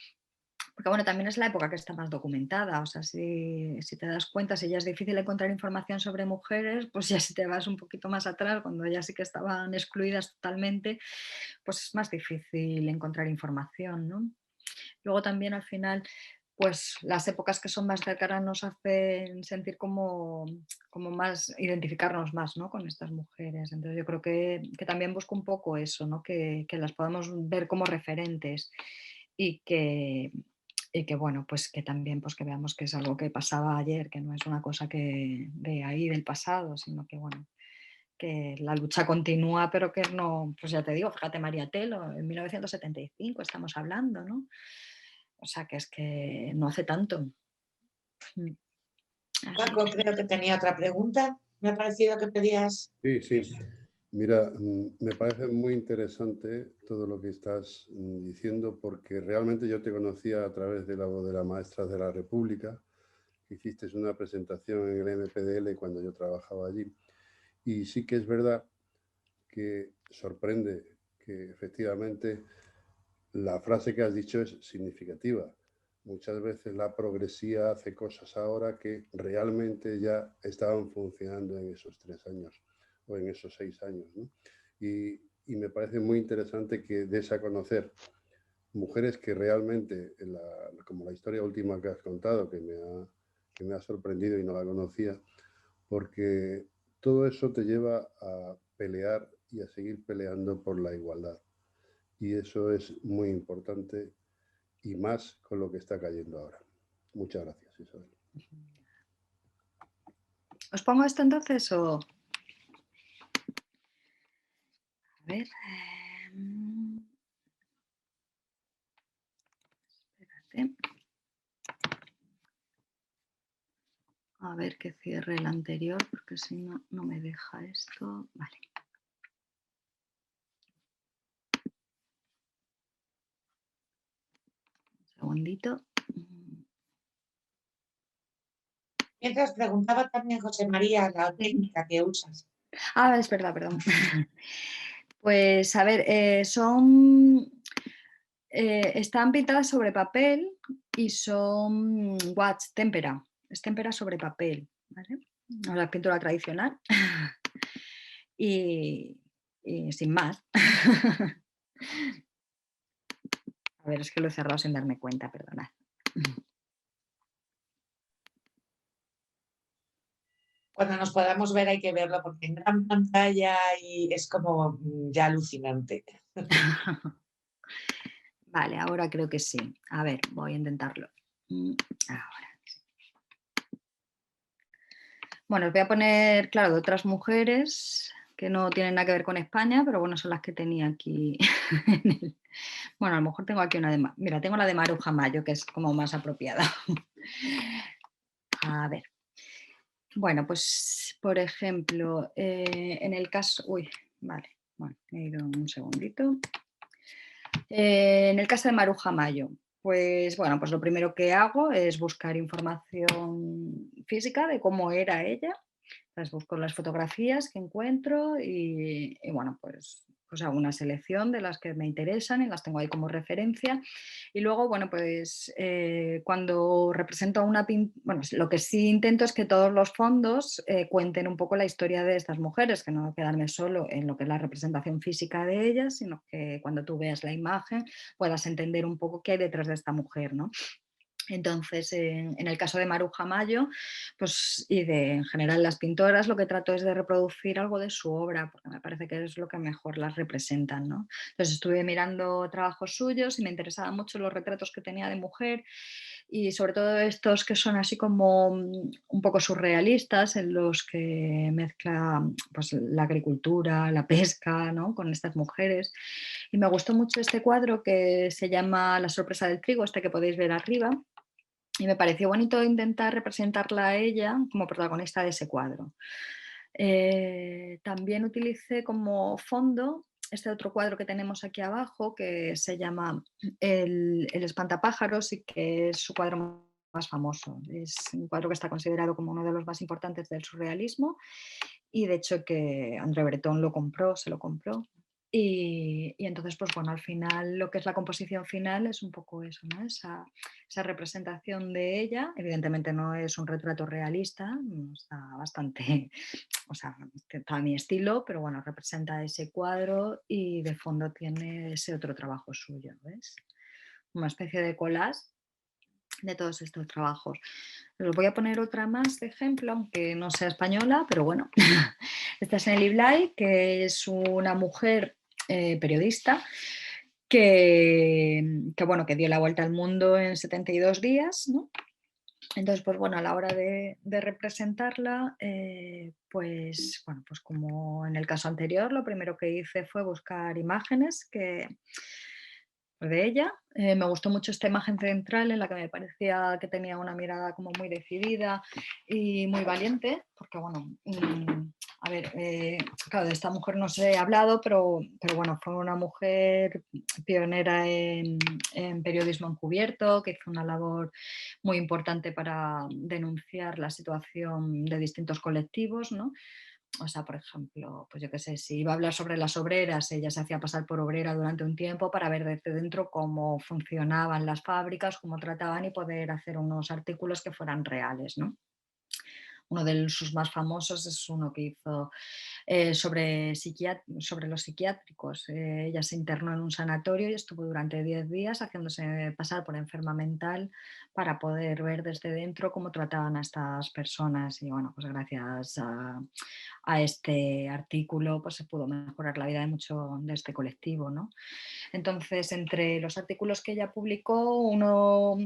porque bueno, también es la época que está más documentada, o sea, si te das cuenta, si ya es difícil encontrar información sobre mujeres, pues ya si te vas un poquito más atrás, cuando ya sí que estaban excluidas totalmente, pues es más difícil encontrar información, ¿no? Luego también al final, pues las épocas que son más cercanas nos hacen sentir como más, identificarnos más, ¿no? Con estas mujeres. Entonces yo creo que también busco un poco eso, ¿no? Que las podamos ver como referentes y que, y que bueno, pues que también pues que veamos que es algo que pasaba ayer, que no es una cosa que de ahí del pasado, sino que bueno, que la lucha continúa, pero que no, pues ya te digo, fíjate María Telo, en 1975 estamos hablando, ¿no? O sea que no hace tanto. Mm, Así Paco, que creo que tenía otra pregunta. Me ha parecido que pedías. Sí, sí. Mira, me parece muy interesante todo lo que estás diciendo porque realmente yo te conocía a través de la voz de la maestra de la República, que hiciste una presentación en el MPDL cuando yo trabajaba allí. Y sí que es verdad que sorprende que efectivamente la frase que has dicho es significativa. Muchas veces la progresía hace cosas ahora que realmente ya estaban funcionando en esos 3 años o en esos 6 años, ¿no? Y me parece muy interesante que des a conocer mujeres que realmente, como la historia última que has contado, que me ha sorprendido y no la conocía, porque todo eso te lleva a pelear y a seguir peleando por la igualdad. Y eso es muy importante y más con lo que está cayendo ahora. Muchas gracias, Isabel. ¿os pongo esto entonces o...? A ver... espérate. A ver que cierre el anterior, porque si no, no me deja esto. Vale. Un segundito. Mientras preguntaba también José María la técnica que usas. Ah, es verdad, perdón. Pues a ver, están pintadas sobre papel y son watch, témpera. Es témpera sobre papel, ¿vale? La pintura tradicional. y sin más. A ver, es que lo he cerrado sin darme cuenta, perdonad. Cuando nos podamos ver hay que verlo porque en gran pantalla y es como ya alucinante. Vale, ahora creo que sí. A ver, voy a intentarlo. Ahora. Bueno, os voy a poner, claro, de otras mujeres que no tienen nada que ver con España, pero bueno, son las que tenía aquí. Bueno, a lo mejor tengo aquí una de... Mira, tengo la de Maruja Mayo, que es como más apropiada. A ver. Bueno, pues, por ejemplo, en el caso... Uy, vale. Bueno, me he ido un segundito. En el caso de Maruja Mayo, pues bueno, pues lo primero que hago es buscar información física de cómo era ella. Las busco las fotografías que encuentro y bueno, pues hago una selección de las que me interesan y las tengo ahí como referencia. Y luego, bueno, pues cuando represento a una bueno, lo que sí intento es que todos los fondos cuenten un poco la historia de estas mujeres, que no quedarme solo en lo que es la representación física de ellas, sino que cuando tú veas la imagen puedas entender un poco qué hay detrás de esta mujer, ¿no? Entonces, en el caso de Maruja Mayo, pues, y de en general las pintoras, lo que trato es de reproducir algo de su obra, porque me parece que es lo que mejor las representan, ¿no? Entonces estuve mirando trabajos suyos y me interesaban mucho los retratos que tenía de mujer y sobre todo estos que son así como un poco surrealistas, en los que mezcla pues, la agricultura, la pesca, ¿no? Con estas mujeres. Y me gustó mucho este cuadro que se llama La sorpresa del trigo, este que podéis ver arriba, y me pareció bonito intentar representarla a ella como protagonista de ese cuadro. También utilicé como fondo este otro cuadro que tenemos aquí abajo, que se llama El espantapájaros y que es su cuadro más famoso. Es un cuadro que está considerado como uno de los más importantes del surrealismo y de hecho que André Breton lo compró, se lo compró. Y entonces, pues bueno, al final lo que es la composición final es un poco eso, ¿no? Esa representación de ella. Evidentemente no es un retrato realista, está bastante, o sea, está a mi estilo, pero bueno, representa ese cuadro y de fondo tiene ese otro trabajo suyo, ¿ves? Una especie de collage de todos estos trabajos. Os voy a poner otra más de ejemplo, aunque no sea española, pero bueno. Esta es Nelly Bly, que es una mujer periodista bueno, que dio la vuelta al mundo en 72 días, ¿no? Entonces, pues bueno, a la hora de representarla, pues bueno, pues como en el caso anterior, lo primero que hice fue buscar imágenes de ella. Me gustó mucho esta imagen central en la que me parecía que tenía una mirada como muy decidida y muy valiente, porque bueno, a ver, claro, de esta mujer no se ha hablado, pero bueno, fue una mujer pionera en periodismo encubierto, que hizo una labor muy importante para denunciar la situación de distintos colectivos, ¿no? O sea, por ejemplo, pues yo qué sé, si iba a hablar sobre las obreras, ella se hacía pasar por obrera durante un tiempo para ver desde dentro cómo funcionaban las fábricas, cómo trataban y poder hacer unos artículos que fueran reales, ¿no? Uno de sus más famosos es uno que hizo sobre los psiquiátricos. Ella se internó en un sanatorio y estuvo durante 10 días haciéndose pasar por enferma mental para poder ver desde dentro cómo trataban a estas personas. Y bueno, pues gracias a este artículo pues se pudo mejorar la vida de mucho de este colectivo, ¿no? Entonces, entre los artículos que ella publicó, uno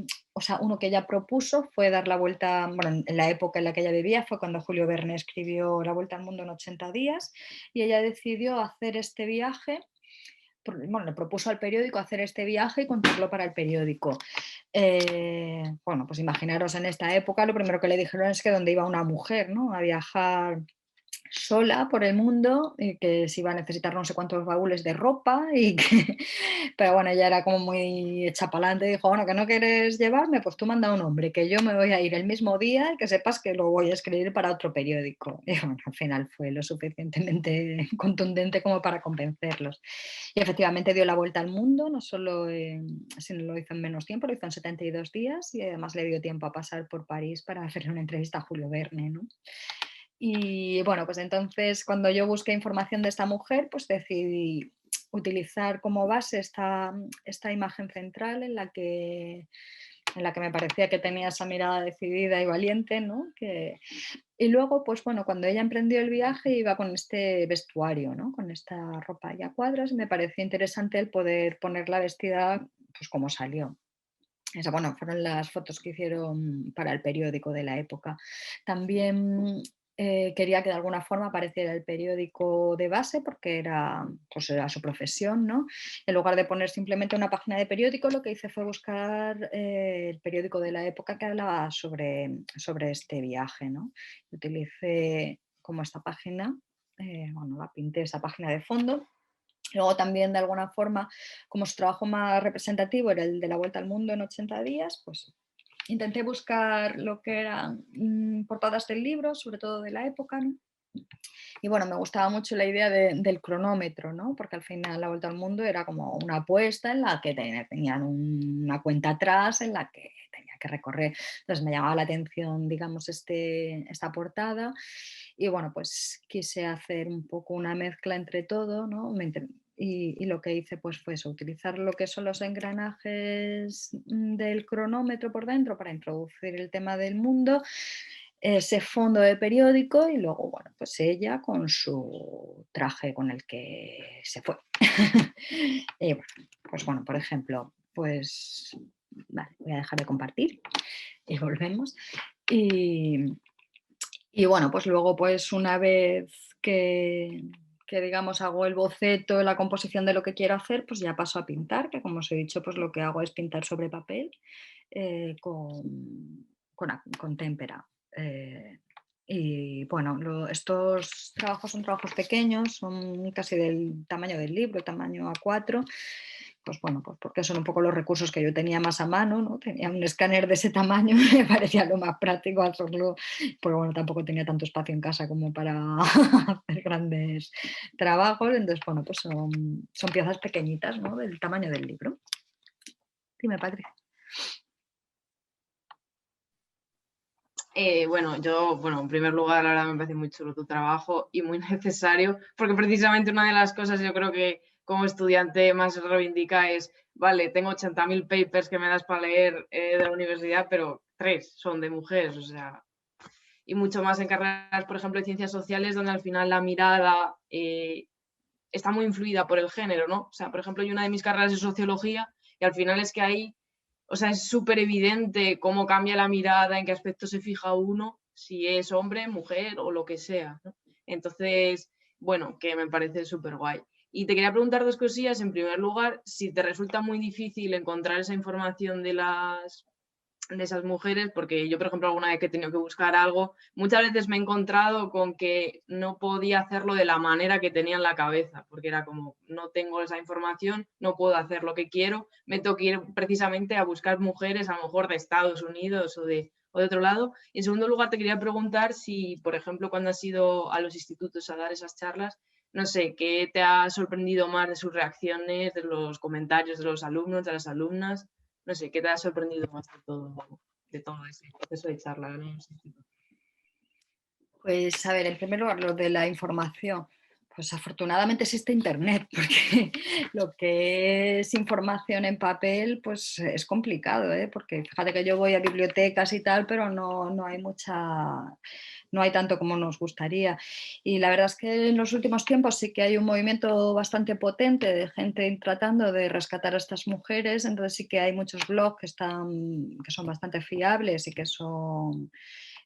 que ella propuso fue dar la vuelta, bueno, en la época en la que ella vivía, fue cuando Julio Verne escribió La vuelta al mundo en 80 días, y ella decidió hacer este viaje. Bueno, le propuso al periódico hacer este viaje y contarlo para el periódico. Bueno, pues imaginaros en esta época, lo primero que le dijeron es que dónde iba una mujer, ¿no? A viajar sola por el mundo y que se iba a necesitar no sé cuántos baúles de ropa pero bueno, ella era como muy hecha pa'lante y dijo, bueno, que no quieres llevarme, pues tú manda un hombre, que yo me voy a ir el mismo día y que sepas que lo voy a escribir para otro periódico. Y bueno, al final fue lo suficientemente contundente como para convencerlos. Y efectivamente dio la vuelta al mundo, no solo sino lo hizo en menos tiempo, lo hizo en 72 días y además le dio tiempo a pasar por París para hacerle una entrevista a Julio Verne, ¿no? Y bueno, pues entonces cuando yo busqué información de esta mujer, pues decidí utilizar como base esta imagen central en la que me parecía que tenía esa mirada decidida y valiente, ¿no? Y luego, pues bueno, cuando ella emprendió el viaje iba con este vestuario, ¿no? Con esta ropa ya a cuadros, y me pareció interesante el poder ponerla vestida pues como salió. Bueno, fueron las fotos que hicieron para el periódico de la época. También quería que de alguna forma apareciera el periódico de base porque pues era su profesión, ¿no? En lugar de poner simplemente una página de periódico, lo que hice fue buscar el periódico de la época que hablaba sobre este viaje, ¿no? Utilicé como esta página, bueno, la pinté esa página de fondo. Luego también de alguna forma, como su trabajo más representativo era el de la vuelta al mundo en 80 días, pues intenté buscar lo que eran portadas del libro, sobre todo de la época, ¿no? Y bueno, me gustaba mucho la idea del cronómetro, ¿no? Porque al final la vuelta al mundo era como una apuesta en la que tenían una cuenta atrás en la que tenía que recorrer. Entonces me llamaba la atención, digamos, esta portada. Y bueno, pues quise hacer un poco una mezcla entre todo, ¿no? Y lo que hice pues fue eso, utilizar lo que son los engranajes del cronómetro por dentro para introducir el tema del mundo, ese fondo de periódico y luego, bueno, pues ella con su traje con el que se fue. Y bueno, pues bueno, por ejemplo, pues vale, voy a dejar de compartir y volvemos. Y, y bueno, pues luego, pues una vez que digamos hago el boceto, la composición de lo que quiero hacer, pues ya paso a pintar, que como os he dicho, pues lo que hago es pintar sobre papel con témpera. Y bueno, estos trabajos son trabajos pequeños, son casi del tamaño del libro, tamaño A4. Pues bueno, pues porque son un poco los recursos que yo tenía más a mano, ¿no? Tenía un escáner de ese tamaño, me parecía lo más práctico hacerlo, porque bueno, tampoco tenía tanto espacio en casa como para hacer grandes trabajos, entonces bueno, pues son piezas pequeñitas, ¿no? Del tamaño del libro. Dime, Patricia. Bueno, en primer lugar, la verdad me parece muy chulo tu trabajo y muy necesario, porque precisamente una de las cosas yo creo que como estudiante más reivindica es, vale, tengo 80.000 papers que me das para leer de la universidad, pero 3 son de mujeres, o sea, y mucho más en carreras, por ejemplo, de ciencias sociales, donde al final la mirada está muy influida por el género, ¿no? O sea, por ejemplo, yo una de mis carreras es sociología y al final es que ahí, o sea, es súper evidente cómo cambia la mirada, en qué aspecto se fija uno, si es hombre, mujer o lo que sea, ¿no? Entonces, bueno, que me parece súper guay. Y te quería preguntar dos cosillas. En primer lugar, si te resulta muy difícil encontrar esa información de esas mujeres, porque yo, por ejemplo, alguna vez que he tenido que buscar algo, muchas veces me he encontrado con que no podía hacerlo de la manera que tenía en la cabeza, porque era como, no tengo esa información, no puedo hacer lo que quiero, me tengo que ir precisamente a buscar mujeres, a lo mejor de Estados Unidos o de otro lado. Y en segundo lugar, te quería preguntar si, por ejemplo, cuando has ido a los institutos a dar esas charlas, no sé, ¿qué te ha sorprendido más de sus reacciones, de los comentarios de los alumnos, de las alumnas? No sé, ¿qué te ha sorprendido más de todo ese proceso de charla en los institutos? Pues a ver, en primer lugar, lo de la información. Pues afortunadamente existe Internet, porque lo que es información en papel, pues es complicado, ¿eh? Porque fíjate que yo voy a bibliotecas y tal, pero no hay no hay tanto como nos gustaría. Y la verdad es que en los últimos tiempos sí que hay un movimiento bastante potente de gente tratando de rescatar a estas mujeres, entonces sí que hay muchos blogs que son bastante fiables y que son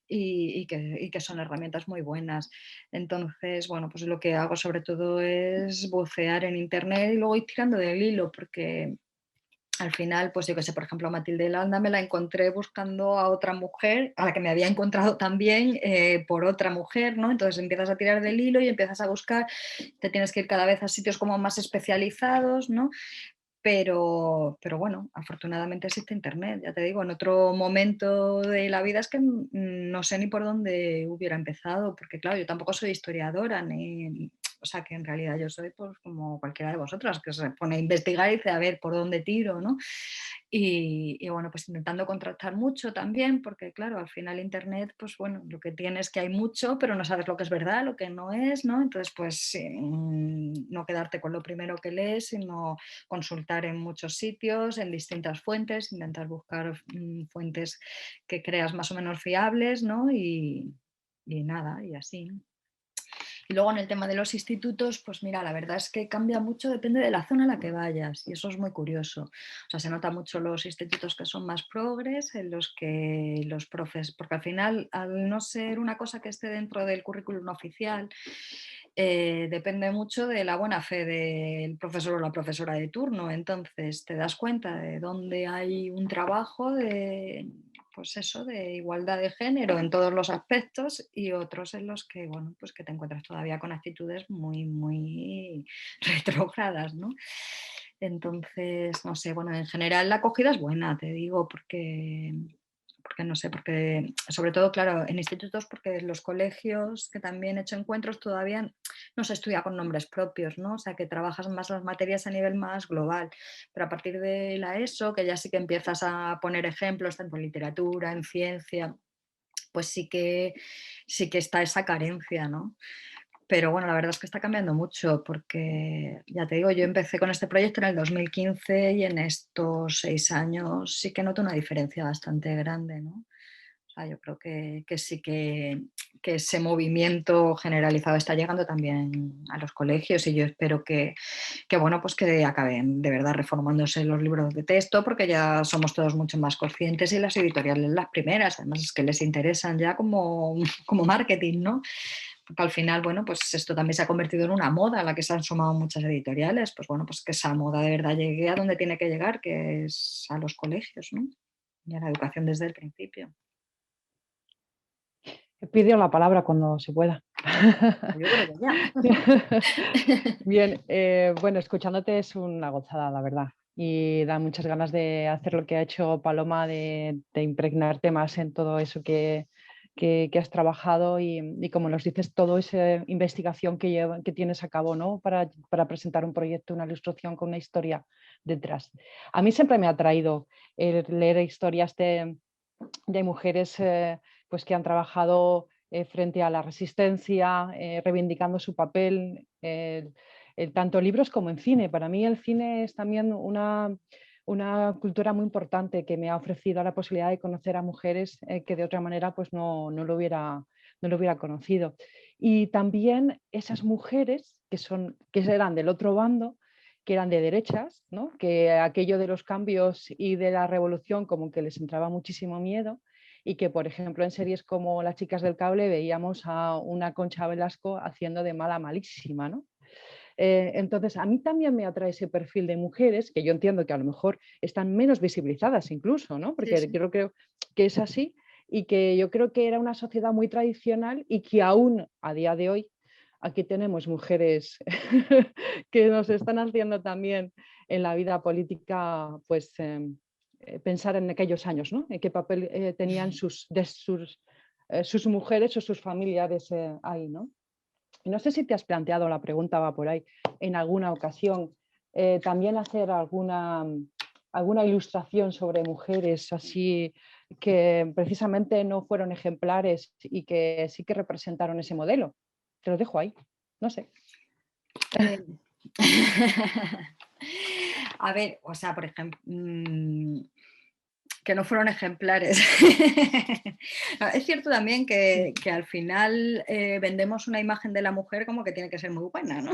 y que son herramientas muy buenas. Entonces, bueno, pues lo que hago sobre todo es bucear en internet y luego ir tirando del hilo, porque al final, pues yo que sé, por ejemplo, a Matilde Landa me la encontré buscando a otra mujer, a la que me había encontrado también por otra mujer, ¿no? Entonces empiezas a tirar del hilo y empiezas a buscar, te tienes que ir cada vez a sitios como más especializados, ¿no? Pero bueno, afortunadamente existe Internet, ya te digo, en otro momento de la vida es que no sé ni por dónde hubiera empezado, porque claro, yo tampoco soy historiadora, o sea que en realidad yo soy pues como cualquiera de vosotras, que se pone a investigar y dice, a ver, por dónde tiro, ¿no? Y bueno, pues intentando contrastar mucho también, porque claro, al final Internet, pues bueno, lo que tiene es que hay mucho, pero no sabes lo que es verdad, lo que no es, ¿no? Entonces, pues no quedarte con lo primero que lees, sino consultar en muchos sitios, en distintas fuentes, intentar buscar fuentes que creas más o menos fiables, ¿no? Y nada, y así. Y luego en el tema de los institutos, pues mira, la verdad es que cambia mucho, depende de la zona a la que vayas, y eso es muy curioso. O sea, se nota mucho los institutos que son más progres, en los que los profes, porque al final, al no ser una cosa que esté dentro del currículum oficial, depende mucho de la buena fe del profesor o la profesora de turno. Entonces te das cuenta de dónde hay un trabajo de, pues eso, de igualdad de género en todos los aspectos y otros en los que, bueno, pues que te encuentras todavía con actitudes muy retrógradas, ¿no? Entonces, no sé, bueno, en general la acogida es buena, te digo, porque no sé, porque sobre todo, claro, en institutos, porque en los colegios, que también he hecho encuentros, todavía no se estudia con nombres propios, ¿no? O sea, que trabajas más las materias a nivel más global, pero a partir de la ESO, que ya sí que empiezas a poner ejemplos tanto en literatura, en ciencia, pues sí que está esa carencia, ¿no? Pero bueno, la verdad es que está cambiando mucho porque, ya te digo, yo empecé con este proyecto en el 2015 y en estos 6 años sí que noto una diferencia bastante grande, ¿no? O sea, yo creo que sí que ese movimiento generalizado está llegando también a los colegios y yo espero bueno, pues que acaben de verdad reformándose los libros de texto porque ya somos todos mucho más conscientes y las editoriales las primeras, además es que les interesan ya como marketing, ¿no? Porque al final, bueno, pues esto también se ha convertido en una moda a la que se han sumado muchas editoriales, pues bueno, pues que esa moda de verdad llegue a donde tiene que llegar, que es a los colegios, ¿no? Y a la educación desde el principio. Pido la palabra cuando se pueda. Yo creo que ya. Bien, bueno, escuchándote es una gozada, la verdad. Y da muchas ganas de hacer lo que ha hecho Paloma, de impregnarte más en todo eso que has trabajado y como nos dices, toda esa investigación que tienes a cabo, ¿no? Para presentar un proyecto, una ilustración con una historia detrás. A mí siempre me ha atraído leer historias de mujeres pues que han trabajado frente a la resistencia, reivindicando su papel, tanto en libros como en cine. Para mí el cine es también una cultura muy importante que me ha ofrecido la posibilidad de conocer a mujeres que de otra manera pues no lo hubiera conocido. Y también esas mujeres que eran del otro bando, que eran de derechas, ¿no? Que aquello de los cambios y de la revolución como que les entraba muchísimo miedo, y que, por ejemplo, en series como Las chicas del cable veíamos a una Concha Velasco haciendo de mala malísima, ¿no? Entonces, a mí también me atrae ese perfil de mujeres, que yo entiendo que a lo mejor están menos visibilizadas incluso, ¿no? Sí, Porque sí. yo creo que es así, y que yo creo que era una sociedad muy tradicional y que aún a día de hoy aquí tenemos mujeres que nos están haciendo también en la vida política, pues pensar en aquellos años, ¿no? En qué papel tenían sus mujeres o sus familiares ahí, ¿no? Y no sé si te has planteado, la pregunta va por ahí, en alguna ocasión, también hacer alguna ilustración sobre mujeres así que precisamente no fueron ejemplares y que sí que representaron ese modelo. Te lo dejo ahí, no sé. Eh, A ver, o sea, por ejemplo, que no fueron ejemplares. No, es cierto también que al final vendemos una imagen de la mujer como que tiene que ser muy buena, ¿no?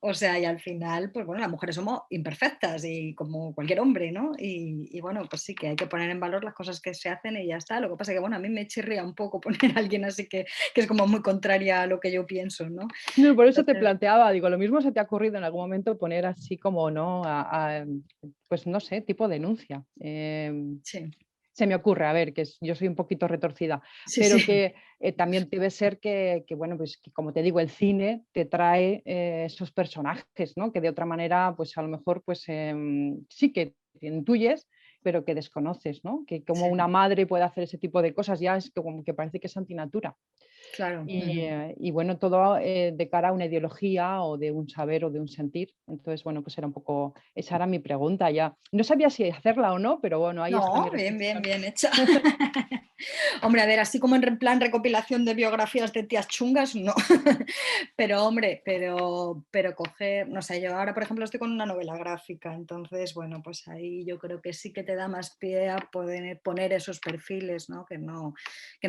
O sea, y al final, pues bueno, las mujeres somos imperfectas y como cualquier hombre, ¿no? Y bueno, pues sí que hay que poner en valor las cosas que se hacen y ya está. Lo que pasa es que, bueno, a mí me chirría un poco poner a alguien así que es como muy contraria a lo que yo pienso, ¿no? No, por eso te Entonces, planteaba, digo, lo mismo se te ha ocurrido en algún momento poner así como, ¿no? Pues no sé, tipo denuncia. sí, Se me ocurre, a ver, yo soy un poquito retorcida, sí, pero sí. que también debe ser que, bueno, pues que, como te digo, el cine te trae esos personajes, ¿no? Que de otra manera, pues a lo mejor, pues sí que intuyes, pero que desconoces, ¿no? Que como una Sí, madre puede hacer ese tipo de cosas ya es como que parece que es antinatura. claro. Ujú. Y bueno, todo de cara a una ideología o de un saber o de un sentir. Entonces, bueno, pues era un poco, esa era mi pregunta ya. No sabía si hacerla o no, pero bueno, ahí está mi No, bien, bien, reflexión. bien hecha. Hombre, a ver, así como en plan recopilación de biografías de tías chungas, no. Pero hombre, pero coger, no sé, yo ahora por ejemplo estoy con una novela gráfica, entonces bueno, pues ahí yo creo que sí que te da más pie a poder poner esos perfiles, ¿no? Que no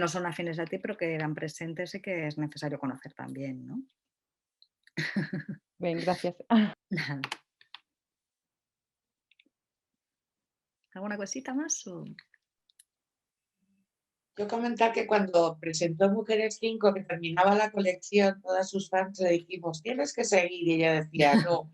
son afines a ti, pero que eran presentes y que es necesario conocer también, ¿no? Bien, gracias. Nada. ¿Alguna cosita más? Yo comentar que cuando presentó Mujeres 5, que terminaba la colección, todas sus fans le dijimos, tienes que seguir, y ella decía, no.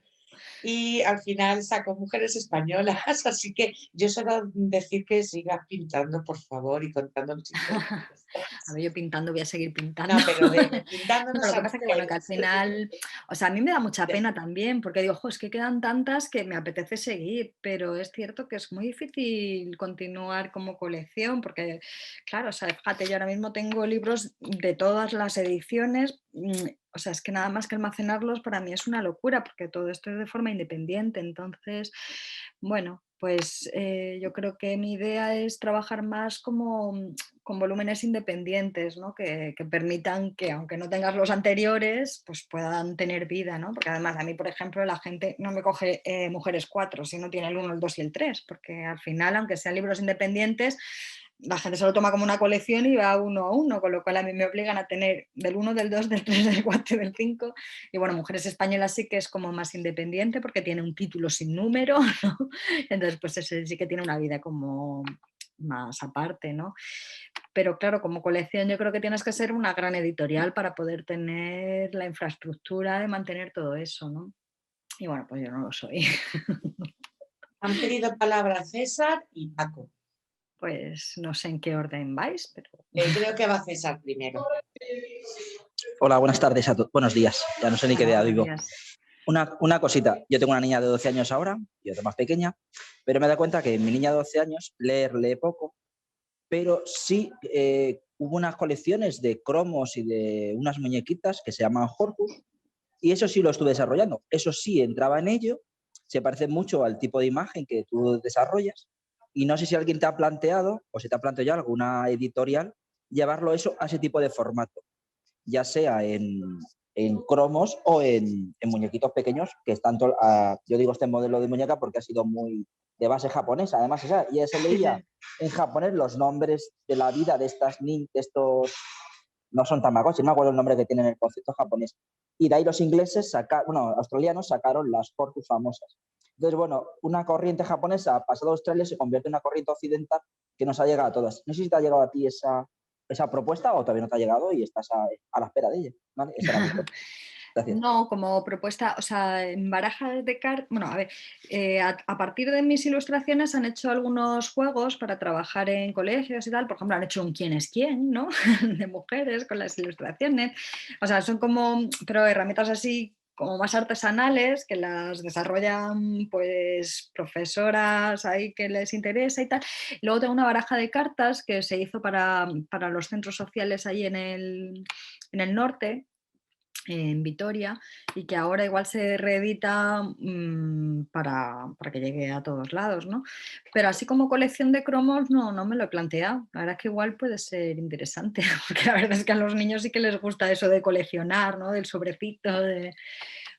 Y al final sacó Mujeres Españolas, así que yo solo decir que sigas pintando, por favor, y contándonos historias. A ver, yo pintando voy a seguir pintando. No, pero de No, pintándonos lo que a pasa es que, bueno, que al mujeres. final, o sea, a mí me da mucha pena también, porque digo, "Jo, es que quedan tantas que me apetece seguir", pero es cierto que es muy difícil continuar como colección, porque, claro, o sea, fíjate, yo ahora mismo tengo libros de todas las ediciones, o sea, es que nada más que almacenarlos para mí es una locura, porque todo esto es de forma independiente, entonces, bueno, pues yo creo que mi idea es trabajar más como con volúmenes independientes, ¿no? Que permitan que, aunque no tengas los anteriores, pues puedan tener vida, ¿no? Porque además a mí, por ejemplo, la gente no me coge Mujeres 4 si no tiene el 1, el 2 y el 3, porque al final, aunque sean libros independientes, la gente se lo toma como una colección y va uno a uno, con lo cual a mí me obligan a tener del 1, del 2, del 3, del 4 y del 5. Y bueno, Mujeres Españolas sí que es como más independiente porque tiene un título sin número, ¿no? Entonces, pues ese sí que tiene una vida como más aparte, ¿no? Pero claro, como colección yo creo que tienes que ser una gran editorial para poder tener la infraestructura de mantener todo eso, ¿no? Y bueno, pues yo no lo soy. Han pedido palabra César y Paco. Pues no sé en qué orden vais, pero... Creo que va César primero. Hola, buenas tardes a todos. Buenos días. Ya no sé ni qué Hola, día buenos vivo. días. Una cosita. Yo tengo una niña de 12 años ahora y otra más pequeña, pero me da cuenta que mi niña de 12 años lee poco, pero sí hubo unas colecciones de cromos y de unas muñequitas que se llaman Horcus, y eso sí lo estuve desarrollando. Eso sí entraba en ello, se parece mucho al tipo de imagen que tú desarrollas, y no sé si alguien te ha planteado o se te ha planteado ya alguna editorial llevarlo eso a ese tipo de formato, ya sea en cromos o en muñequitos pequeños, que están yo digo este modelo de muñeca porque ha sido muy de base japonesa, además ella se leía en japonés los nombres de la vida de estas de estos no son Tamagotchi, no me acuerdo el nombre que tienen en el concepto japonés. Y de ahí los ingleses, australianos sacaron las Portus famosas. Entonces, bueno, una corriente japonesa pasada a Australia se convierte en una corriente occidental que nos ha llegado a todas. No sé si te ha llegado a ti esa propuesta o todavía no te ha llegado y estás a la espera de ella. ¿Vale? Esa era mi propuesta. Gracias. No, como propuesta, o sea, en barajas de cartas, bueno, a ver, a partir de mis ilustraciones han hecho algunos juegos para trabajar en colegios y tal, por ejemplo, han hecho un quién es quién, ¿no? De mujeres con las ilustraciones, o sea, son como, pero herramientas así como más artesanales que las desarrollan pues profesoras ahí que les interesa y tal. Luego tengo una baraja de cartas que se hizo para los centros sociales ahí en el norte, en Vitoria, y que ahora igual se reedita para que llegue a todos lados, ¿no? Pero así como colección de cromos no me lo he planteado. La verdad es que igual puede ser interesante, porque la verdad es que a los niños sí que les gusta eso de coleccionar, ¿no? Del sobrecito,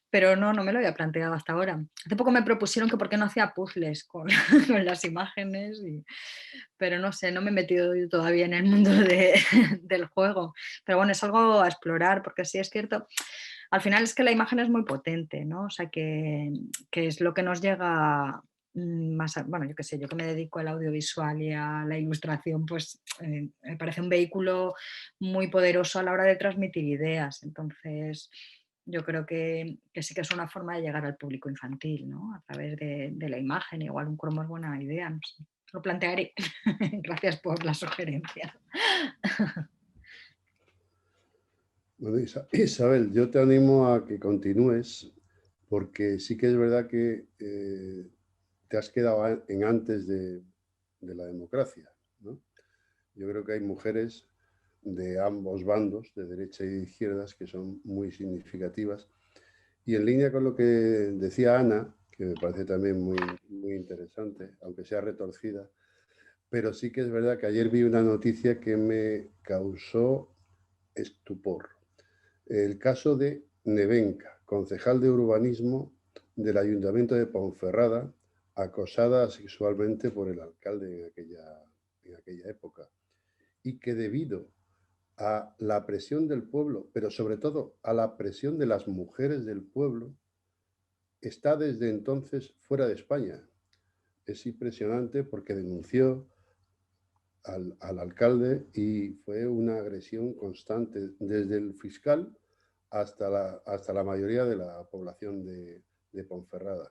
pero no me lo había planteado hasta ahora. Hace poco me propusieron que por qué no hacía puzzles con, con las imágenes, pero no sé, no me he metido todavía en el mundo del juego. Pero bueno, es algo a explorar, porque sí es cierto, al final es que la imagen es muy potente, ¿no? O sea, que es lo que nos llega más, bueno, yo qué sé, yo que me dedico al audiovisual y a la ilustración, pues me parece un vehículo muy poderoso a la hora de transmitir ideas. Entonces, yo creo que sí que es una forma de llegar al público infantil, ¿no? A través de la imagen. Igual un cromo es buena idea, no sé. Lo plantearé. Gracias por la sugerencia. Bueno, Isabel, yo te animo a que continúes, porque sí que es verdad que te has quedado en antes de la democracia, ¿no? Yo creo que hay mujeres de ambos bandos, de derecha y de izquierdas, que son muy significativas. Y en línea con lo que decía Ana, que me parece también muy, muy interesante, aunque sea retorcida, pero sí que es verdad que ayer vi una noticia que me causó estupor. El caso de Nevenka, concejal de urbanismo del Ayuntamiento de Ponferrada, acosada sexualmente por el alcalde en aquella época, y que debido a la presión del pueblo, pero sobre todo a la presión de las mujeres del pueblo, está desde entonces fuera de España. Es impresionante porque denunció al alcalde y fue una agresión constante desde el fiscal hasta la mayoría de la población de Ponferrada.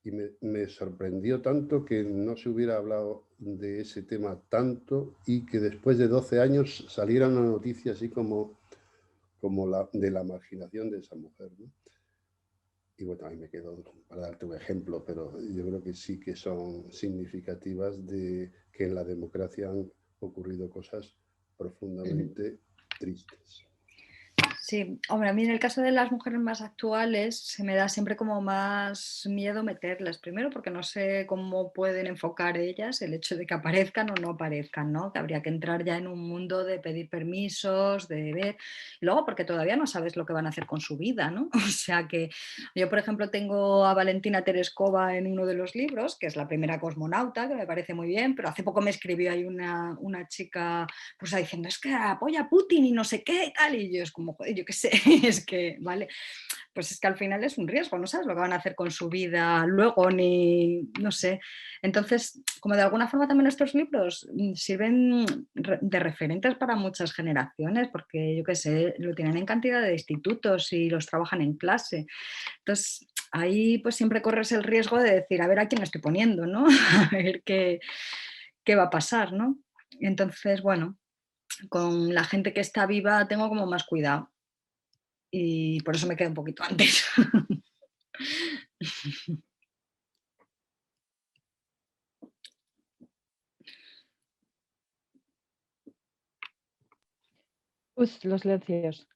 Y me sorprendió tanto que no se hubiera hablado de ese tema tanto y que después de 12 años saliera una noticia así como de la marginación de esa mujer, ¿no? Y bueno, ahí me quedo para darte un ejemplo, pero yo creo que sí que son significativas de que en la democracia han ocurrido cosas profundamente tristes. Sí, hombre, a mí en el caso de las mujeres más actuales se me da siempre como más miedo meterlas. Primero porque no sé cómo pueden enfocar ellas el hecho de que aparezcan o no aparezcan, ¿no? Que habría que entrar ya en un mundo de pedir permisos, de ver. Luego porque todavía no sabes lo que van a hacer con su vida, ¿no? O sea que yo, por ejemplo, tengo a Valentina Tereskova en uno de los libros, que es la primera cosmonauta, que me parece muy bien, pero hace poco me escribió ahí una chica pues diciendo, es que apoya a Putin y no sé qué y tal, y yo es como, joder, yo qué sé, es que, vale, pues es que al final es un riesgo, no sabes lo que van a hacer con su vida luego, ni, no sé. Entonces, como de alguna forma también estos libros sirven de referentes para muchas generaciones, porque yo qué sé, lo tienen en cantidad de institutos y los trabajan en clase. Entonces, ahí pues siempre corres el riesgo de decir, a ver a quién me estoy poniendo, ¿no? A ver qué va a pasar, ¿no? Entonces, bueno, con la gente que está viva tengo como más cuidado y por eso me quedo un poquito antes. Los silencios.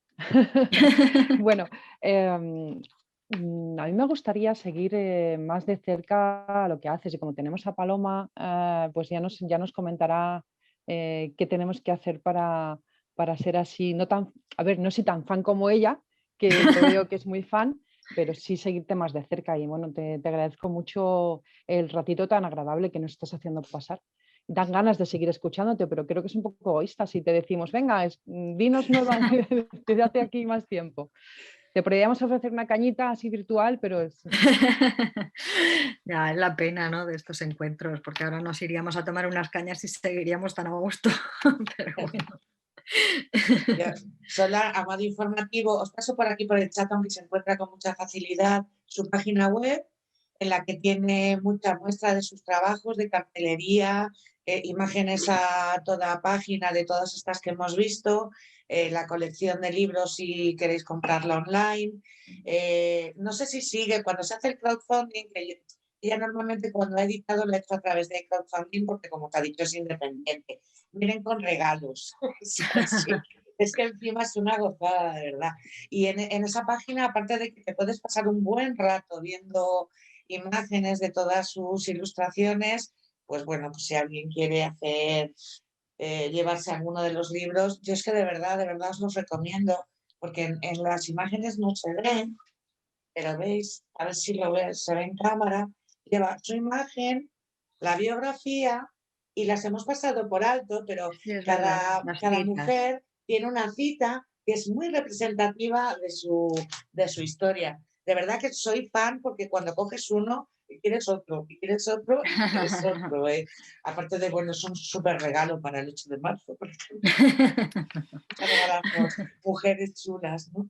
Bueno, a mí me gustaría seguir más de cerca lo que haces y como tenemos a Paloma, pues ya nos comentará qué tenemos que hacer para ser así, no tan, a ver, no soy tan fan como ella, que te veo que es muy fan, pero sí seguirte más de cerca y bueno, te agradezco mucho el ratito tan agradable que nos estás haciendo pasar. dan ganas de seguir escuchándote, pero creo que es un poco egoísta si te decimos, venga, dinos nueva, quédate aquí más tiempo. Te podríamos ofrecer una cañita así virtual, pero es... Ya, es la pena, ¿no?, de estos encuentros, porque ahora nos iríamos a tomar unas cañas y seguiríamos tan a gusto. Pero bueno. Sola, a modo informativo, os paso por aquí por el chat, aunque se encuentra con mucha facilidad, su página web, en la que tiene mucha muestra de sus trabajos, de cartelería, imágenes a toda página de todas estas que hemos visto, la colección de libros si queréis comprarla online. No sé si sigue, cuando se hace el crowdfunding, que ella normalmente cuando ha editado lo ha hecho a través de crowdfunding porque, como te ha dicho, es independiente. Miren, con regalos. Sí. Es que encima es una gozada, de verdad. Y en esa página, aparte de que te puedes pasar un buen rato viendo imágenes de todas sus ilustraciones, pues bueno, pues si alguien quiere hacer, llevarse alguno de los libros, yo es que de verdad os los recomiendo, porque en las imágenes no se ven, pero veis, a ver si lo ves, se ve en cámara, lleva su imagen, la biografía, y las hemos pasado por alto, pero Sí, es cada verdad, mujer tiene una cita que es muy representativa de su historia. De verdad que soy fan, porque cuando coges uno y quieres otro, y quieres otro, y quieres otro. Aparte de, bueno, es un súper regalo para el 8 de marzo, por ejemplo. Regalamos mujeres chulas, ¿no?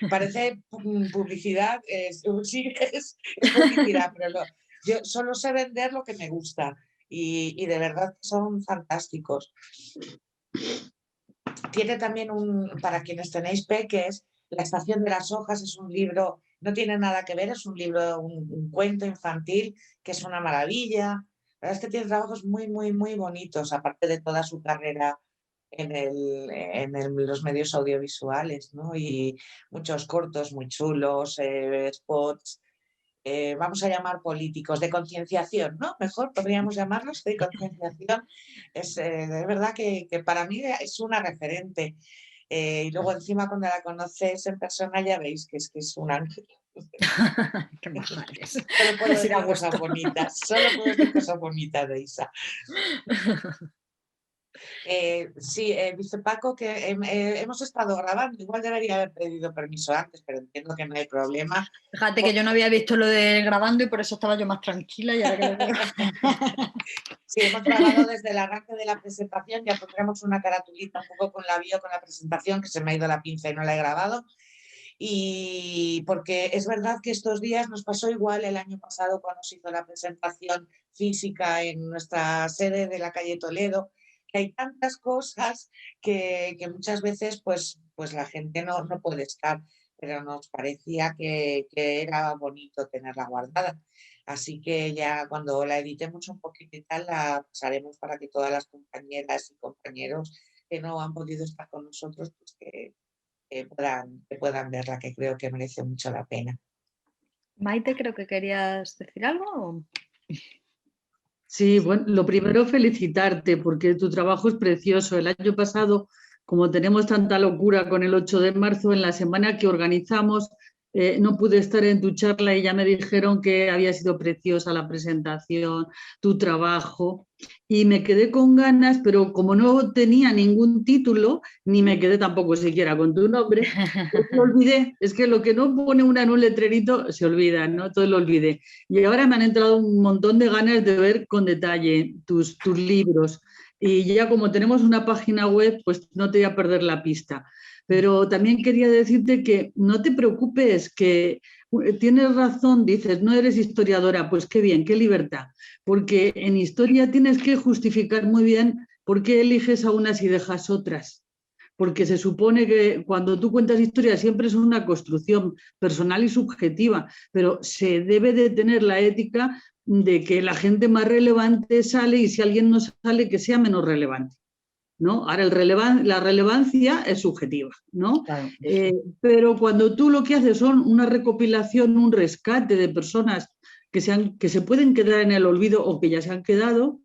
Parece publicidad, sí, es publicidad, pero yo solo sé vender lo que me gusta, y de verdad son fantásticos. Tiene también para quienes tenéis peques, La estación de las hojas, es un libro, no tiene nada que ver, es un libro, un cuento infantil que es una maravilla. La verdad es que tiene trabajos muy, muy, muy bonitos, aparte de toda su carrera en los medios audiovisuales, ¿no? Y muchos cortos muy chulos, spots, vamos a llamar políticos, de concienciación, ¿no? Mejor podríamos llamarlos de concienciación. Es de verdad que para mí es una referente. Y luego encima cuando la conoces en persona ya veis que es un ángel. Qué majales. Solo puedo decir cosas bonitas, de Isa. Sí, dice Paco que hemos estado grabando, igual debería haber pedido permiso antes, pero entiendo que no hay problema. Fíjate que yo no había visto lo de grabando y por eso estaba yo más tranquila. Y ahora que lo veo. Sí, hemos grabado desde el arranque de la presentación, ya pondremos una caratulita un poco con la bio, con la presentación, que se me ha ido la pinza y no la he grabado. Y porque es verdad que estos días nos pasó igual el año pasado cuando se hizo la presentación física en nuestra sede de la calle Toledo, que hay tantas cosas que muchas veces pues la gente no puede estar, pero nos parecía que era bonito tenerla guardada. Así que ya cuando la editemos un poquito y tal, la pasaremos para que todas las compañeras y compañeros que no han podido estar con nosotros, pues que puedan verla, que creo que merece mucho la pena. Maite, creo que querías decir algo. Sí, bueno, lo primero felicitarte porque tu trabajo es precioso. El año pasado, como tenemos tanta locura con el 8 de marzo, en la semana que organizamos, no pude estar en tu charla y ya me dijeron que había sido preciosa la presentación, tu trabajo, y me quedé con ganas, pero como no tenía ningún título, ni me quedé tampoco siquiera con tu nombre, lo olvidé. Es que lo que no pone una en un letrerito se olvida, ¿no? Todo lo olvidé. Y ahora me han entrado un montón de ganas de ver con detalle tus libros. Y ya como tenemos una página web, pues no te voy a perder la pista. Pero también quería decirte que no te preocupes, que tienes razón, dices, no eres historiadora, pues qué bien, qué libertad. Porque en historia tienes que justificar muy bien por qué eliges a unas y dejas otras. Porque se supone que cuando tú cuentas historia siempre es una construcción personal y subjetiva, pero se debe de tener la ética de que la gente más relevante sale y si alguien no sale, que sea menos relevante, ¿no? Ahora, la relevancia es subjetiva, ¿no? Claro. Pero cuando tú lo que haces son una recopilación, un rescate de personas que se pueden quedar en el olvido o que ya se han quedado,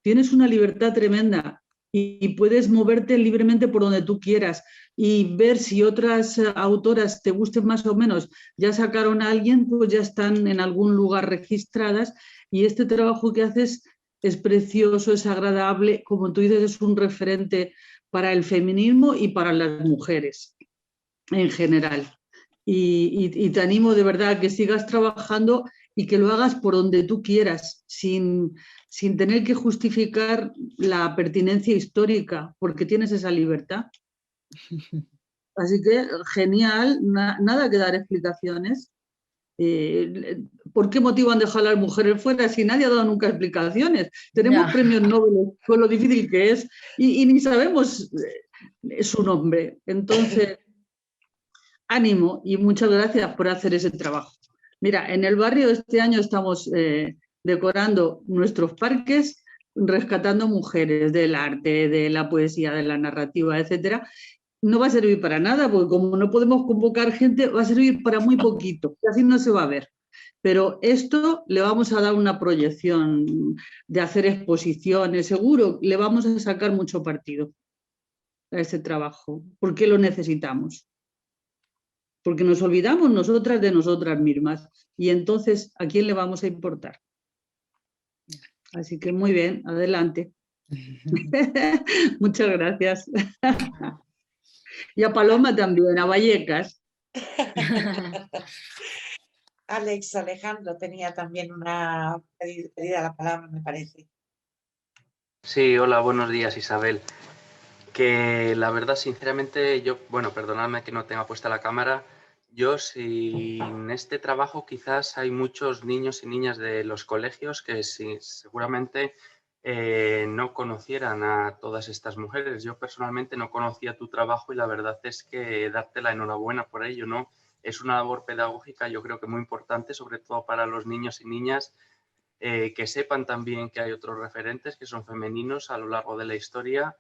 tienes una libertad tremenda y puedes moverte libremente por donde tú quieras y ver si otras autoras te gusten más o menos, ya sacaron a alguien, pues ya están en algún lugar registradas, y este trabajo que haces es precioso, es agradable, como tú dices, es un referente para el feminismo y para las mujeres en general. Y te animo de verdad a que sigas trabajando y que lo hagas por donde tú quieras, sin tener que justificar la pertinencia histórica, porque tienes esa libertad. Así que genial, nada que dar explicaciones. ¿Por qué motivo han dejado a las mujeres fuera si nadie ha dado nunca explicaciones? Tenemos premios Nobel con lo difícil que es y ni sabemos su nombre. Entonces, ánimo y muchas gracias por hacer ese trabajo. Mira, en el barrio este año estamos decorando nuestros parques, rescatando mujeres del arte, de la poesía, de la narrativa, etcétera. No va a servir para nada, porque como no podemos convocar gente, va a servir para muy poquito, y así no se va a ver. Pero esto le vamos a dar una proyección de hacer exposiciones, seguro, le vamos a sacar mucho partido a ese trabajo, porque lo necesitamos. Porque nos olvidamos nosotras de nosotras mismas, y entonces, ¿a quién le vamos a importar? Así que muy bien, adelante. Muchas gracias. Y a Paloma también, a Vallecas. Alejandro tenía también una pedida la palabra, me parece. Sí, hola, buenos días, Isabel. Que la verdad, sinceramente, yo, bueno, perdonadme que no tenga puesta la cámara, yo sin este trabajo quizás hay muchos niños y niñas de los colegios que sí, seguramente no conocieran a todas estas mujeres. Yo personalmente no conocía tu trabajo y la verdad es que darte la enhorabuena por ello, ¿no? Es una labor pedagógica, yo creo que muy importante, sobre todo para los niños y niñas, que sepan también que hay otros referentes que son femeninos a lo largo de la historia,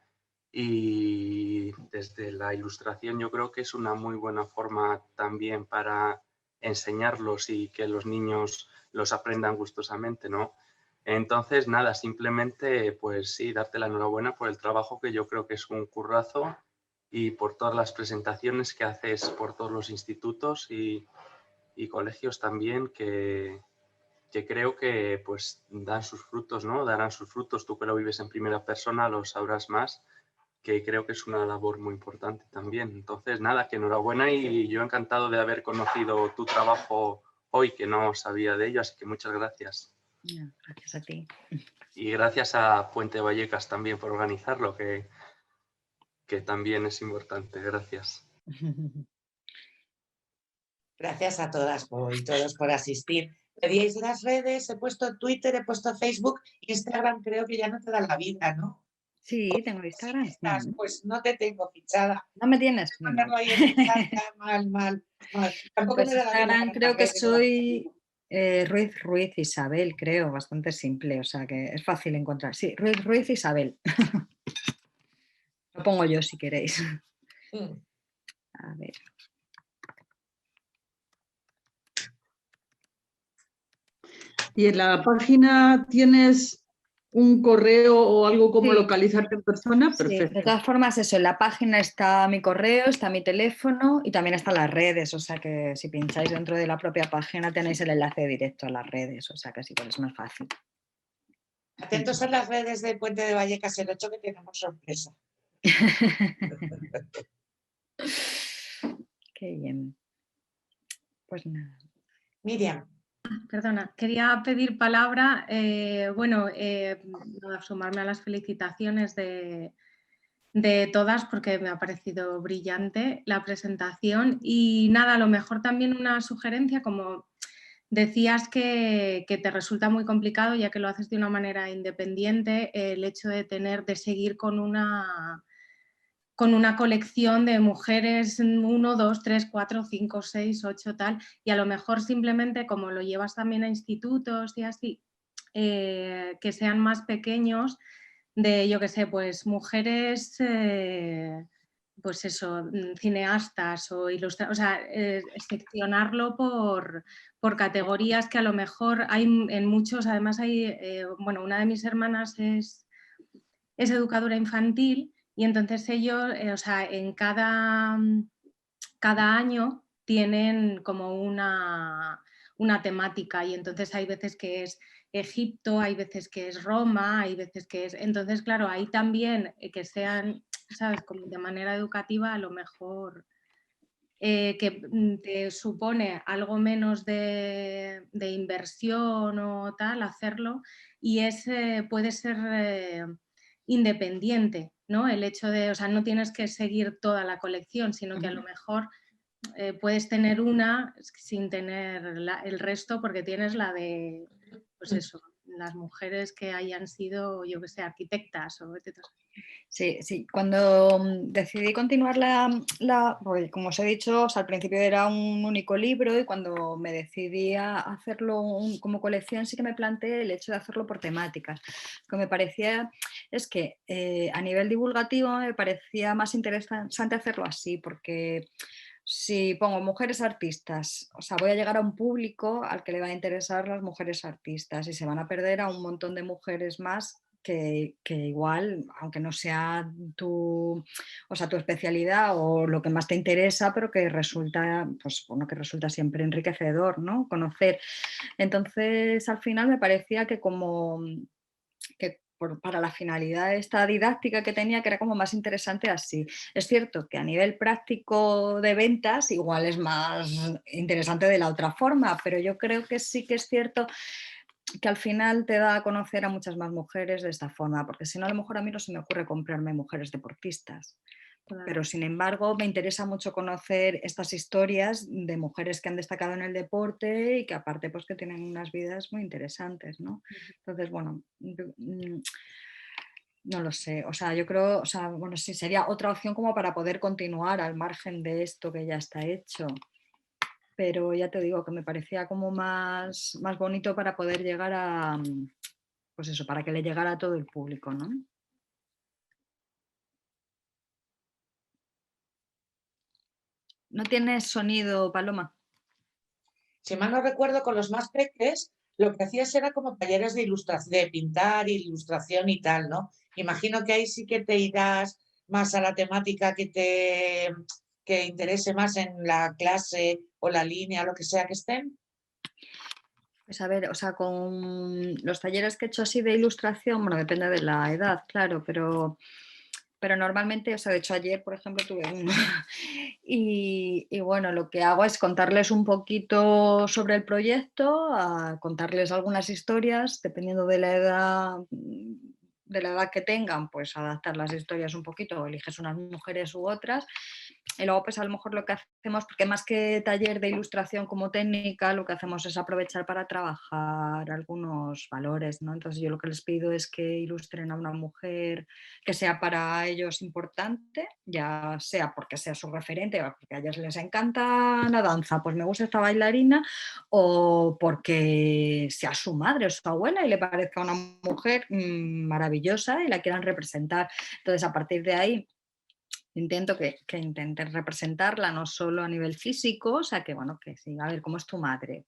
y desde la ilustración yo creo que es una muy buena forma también para enseñarlos y que los niños los aprendan gustosamente, ¿no? Entonces, nada, simplemente, pues sí, darte la enhorabuena por el trabajo, que yo creo que es un currazo, y por todas las presentaciones que haces por todos los institutos y colegios también, que creo que pues dan sus frutos, ¿no? Darán sus frutos. Tú que lo vives en primera persona lo sabrás más, que creo que es una labor muy importante también. Entonces, nada, que enhorabuena, y yo encantado de haber conocido tu trabajo hoy, que no sabía de ello, así que muchas gracias. Gracias a ti. Y gracias a Puente Vallecas también por organizarlo, que también es importante. Gracias. Gracias a todas y todos por asistir. Pedíais las redes, he puesto Twitter, he puesto Facebook, Instagram creo que ya no te da la vida, ¿no? Sí, tengo Instagram. Pues no te tengo fichada. ¿No me tienes? Ponerlo ahí en mal. Tampoco Pues me da la vida Instagram para creo que redes. soy Ruiz Isabel, creo, bastante simple, o sea que es fácil encontrar. Sí, Ruiz Isabel. Lo pongo yo si queréis. A ver. ¿Y en la página tienes un correo o algo como localizarte en persona? Perfecto. Sí, de todas formas, eso, en la página está mi correo, está mi teléfono y también están las redes, o sea que si pincháis dentro de la propia página tenéis el enlace directo a las redes, o sea que así pues es más fácil. Atentos a las redes de Puente de Vallecas el 8, que tenemos sorpresa. Qué bien. Pues nada. Miriam. Perdona, quería pedir palabra, sumarme a las felicitaciones de todas, porque me ha parecido brillante la presentación, y nada, a lo mejor también una sugerencia, como decías que te resulta muy complicado, ya que lo haces de una manera independiente, el hecho de seguir con una colección de mujeres 1, 2, 3, 4, 5, 6, 8, tal, y a lo mejor simplemente como lo llevas también a institutos y así, que sean más pequeños, de, yo qué sé, pues mujeres, pues eso, cineastas o ilustradores, o sea, seccionarlo por categorías, que a lo mejor hay en muchos, además hay, una de mis hermanas es educadora infantil, y entonces ellos, en cada año tienen como una temática, y entonces hay veces que es Egipto, hay veces que es Roma, hay veces que es... Entonces, claro, ahí también que sean, ¿sabes? Como de manera educativa, a lo mejor que te supone algo menos de inversión o tal, hacerlo, y puede ser independiente, ¿no? El hecho de, o sea, no tienes que seguir toda la colección, sino que a lo mejor puedes tener una sin tener el resto, porque tienes la de, pues eso, las mujeres que hayan sido, yo que sé, arquitectas o etc. Sí, sí. Cuando decidí continuar porque como os he dicho, o sea, al principio era un único libro, y cuando me decidí a hacerlo como colección, sí que me planteé el hecho de hacerlo por temáticas. Lo que me parecía es que a nivel divulgativo me parecía más interesante hacerlo así, porque si pongo mujeres artistas, o sea, voy a llegar a un público al que le va a interesar las mujeres artistas, y se van a perder a un montón de mujeres más que igual, aunque no sea tu especialidad o lo que más te interesa, pero que resulta, pues, bueno, que resulta siempre enriquecedor, ¿no? Conocer. Entonces, al final me parecía que para la finalidad esta didáctica que tenía, que era como más interesante así. Es cierto que a nivel práctico de ventas igual es más interesante de la otra forma, pero yo creo que sí que es cierto que al final te da a conocer a muchas más mujeres de esta forma, porque si no, a lo mejor a mí no se me ocurre comprarme mujeres deportistas. Claro. Pero sin embargo me interesa mucho conocer estas historias de mujeres que han destacado en el deporte y que aparte pues que tienen unas vidas muy interesantes, ¿no? Entonces, bueno, no lo sé, o sea, yo creo, o sea, bueno, sí, sería otra opción como para poder continuar al margen de esto que ya está hecho. Pero ya te digo que me parecía como más bonito para poder llegar a, pues eso, para que le llegara a todo el público, ¿no? ¿No tienes sonido, Paloma? Si mal no recuerdo, con los más peques, lo que hacías era como talleres de ilustración, de pintar, ilustración y tal, ¿no? Imagino que ahí sí que te irás más a la temática que interese más en la clase o la línea, lo que sea que estén. Pues a ver, o sea, con los talleres que he hecho así de ilustración, bueno, depende de la edad, claro, pero normalmente, o sea, de hecho ayer, por ejemplo, tuve uno. Y bueno, lo que hago es contarles un poquito sobre el proyecto, contarles algunas historias, dependiendo de la edad que tengan, pues adaptar las historias un poquito, o eliges unas mujeres u otras. Y luego, pues a lo mejor lo que hacemos, porque más que taller de ilustración como técnica, lo que hacemos es aprovechar para trabajar algunos valores, ¿no? Entonces yo lo que les pido es que ilustren a una mujer que sea para ellos importante, ya sea porque sea su referente o porque a ellos les encanta la danza, pues me gusta esta bailarina, o porque sea su madre o su abuela y le parezca una mujer maravillosa y la quieran representar. Entonces, a partir de ahí intento que intenten representarla no solo a nivel físico, o sea, que bueno, que sí, a ver, ¿cómo es tu madre?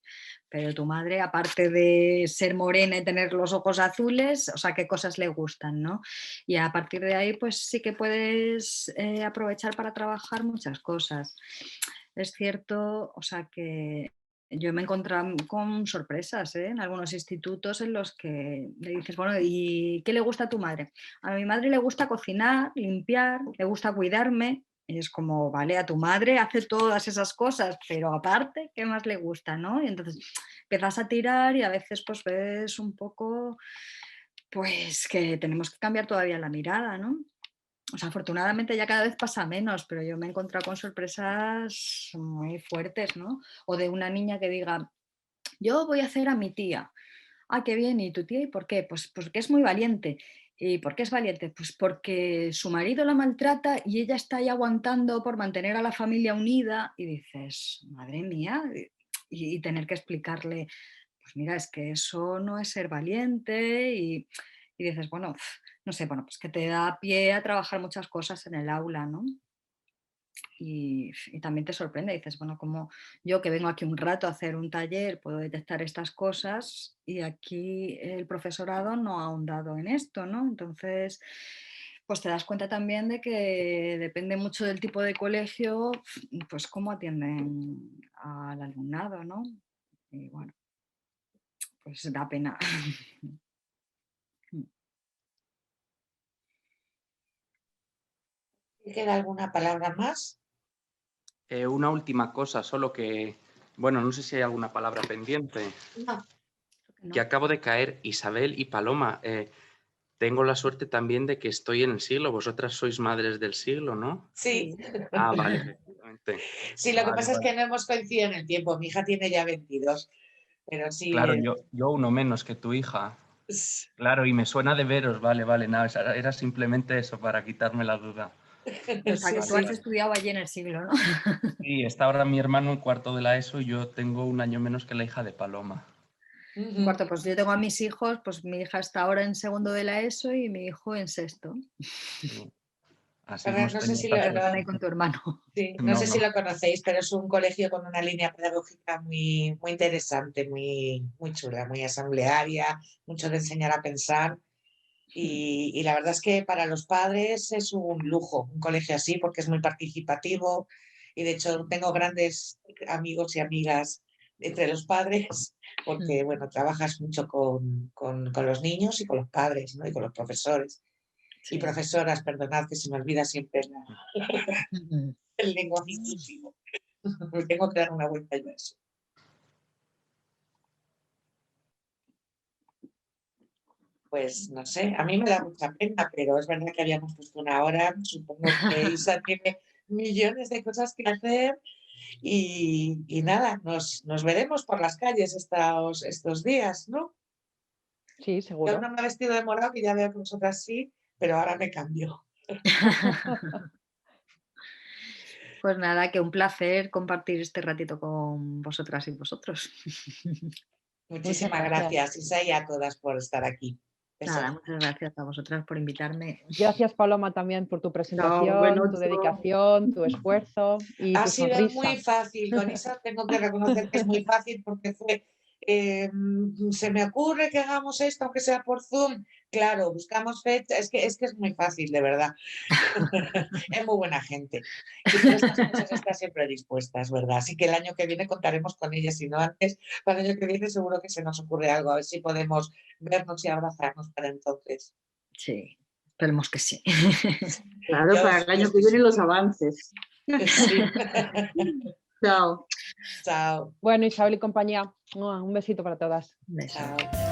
Pero tu madre, aparte de ser morena y tener los ojos azules, o sea, ¿qué cosas le gustan, no? Y a partir de ahí, pues sí que puedes aprovechar para trabajar muchas cosas. Es cierto, o sea, que yo me he encontrado con sorpresas en algunos institutos en los que le dices, bueno, ¿y qué le gusta a tu madre? A mi madre le gusta cocinar, limpiar, le gusta cuidarme. Y es como, vale, a tu madre hace todas esas cosas, pero aparte, ¿qué más le gusta, no? Y entonces empiezas a tirar y a veces pues ves un poco, pues que tenemos que cambiar todavía la mirada, ¿no? O sea, afortunadamente ya cada vez pasa menos, pero yo me he encontrado con sorpresas muy fuertes, ¿no? O de una niña que diga, yo voy a hacer a mi tía. Ah, qué bien, ¿y tu tía? ¿Y por qué? Pues porque es muy valiente. ¿Y por qué es valiente? Pues porque su marido la maltrata y ella está ahí aguantando por mantener a la familia unida. Y dices, madre mía, y tener que explicarle, pues mira, es que eso no es ser valiente. Y dices, bueno, no sé, bueno, pues que te da pie a trabajar muchas cosas en el aula, ¿no? Y también te sorprende, dices, bueno, como yo que vengo aquí un rato a hacer un taller puedo detectar estas cosas y aquí el profesorado no ha ahondado en esto, ¿no? Entonces, pues te das cuenta también de que depende mucho del tipo de colegio, pues cómo atienden al alumnado, ¿no? Y bueno, pues da pena. ¿Queda alguna palabra más? Una última cosa, solo que, bueno, no sé si hay alguna palabra pendiente. No. Que acabo de caer, Isabel y Paloma. Tengo la suerte también de que estoy en el siglo. Vosotras sois madres del siglo, ¿no? Sí. Ah, vale, efectivamente. Sí, lo que Vale, pasa es vale. que no hemos coincidido en el tiempo. Mi hija tiene ya 22, pero sí. Claro, yo uno menos que tu hija. Claro, y me suena de veros, vale, nada, era simplemente eso, para quitarme la duda. O sea, que tú has estudiado allí en el siglo, ¿no? Sí, está ahora mi hermano en cuarto de la ESO y yo tengo un año menos que la hija de Paloma. Cuarto, pues yo tengo a mis hijos, pues mi hija está ahora en segundo de la ESO y mi hijo en sexto. Sí. Así Pero hemos no sé tenido si esta lo, suerte. Están ahí con tu hermano. sí, no sé si lo conocéis, pero es un colegio con una línea pedagógica muy, muy interesante, muy, muy chula, muy asamblearia, mucho de enseñar a pensar. Y la verdad es que para los padres es un lujo un colegio así porque es muy participativo y de hecho tengo grandes amigos y amigas entre los padres porque, bueno, trabajas mucho con los niños y con los padres, ¿no? Y con los profesores. Sí. Y profesoras, perdonad que se me olvida siempre el lenguaje inclusivo. Me tengo que dar una vuelta yo a eso. Pues no sé, a mí me da mucha pena, pero es verdad que habíamos puesto una hora. Supongo que Isa tiene millones de cosas que hacer y nada, nos veremos por las calles estos días, ¿no? Sí, Yo seguro. no me he vestido de morado, que ya veo que vosotras sí, pero ahora me cambio. Pues nada, que un placer compartir este ratito con vosotras y vosotros. Muchísimas gracias, Isa, y a todas por estar aquí. Nada, muchas gracias a vosotras por invitarme. Gracias, Paloma, también por tu presentación, bueno, tu dedicación, tu esfuerzo y Ha tu sido sonrisa. muy fácil, con Isa tengo que reconocer que es muy fácil porque fue, se me ocurre que hagamos esto, aunque sea por Zoom. Claro, buscamos fecha, es que es muy fácil, de verdad. Es muy buena gente. Y por estas cosas está siempre dispuesta, es verdad. Así que el año que viene contaremos con ella, si no antes, para el año que viene seguro que se nos ocurre algo, a ver si podemos vernos y abrazarnos para entonces. Sí, esperemos que sí. Claro, para el año que viene los avances. Sí. Chao. Chao. Bueno, Isabel y compañía, un besito para todas. Un beso. Chao.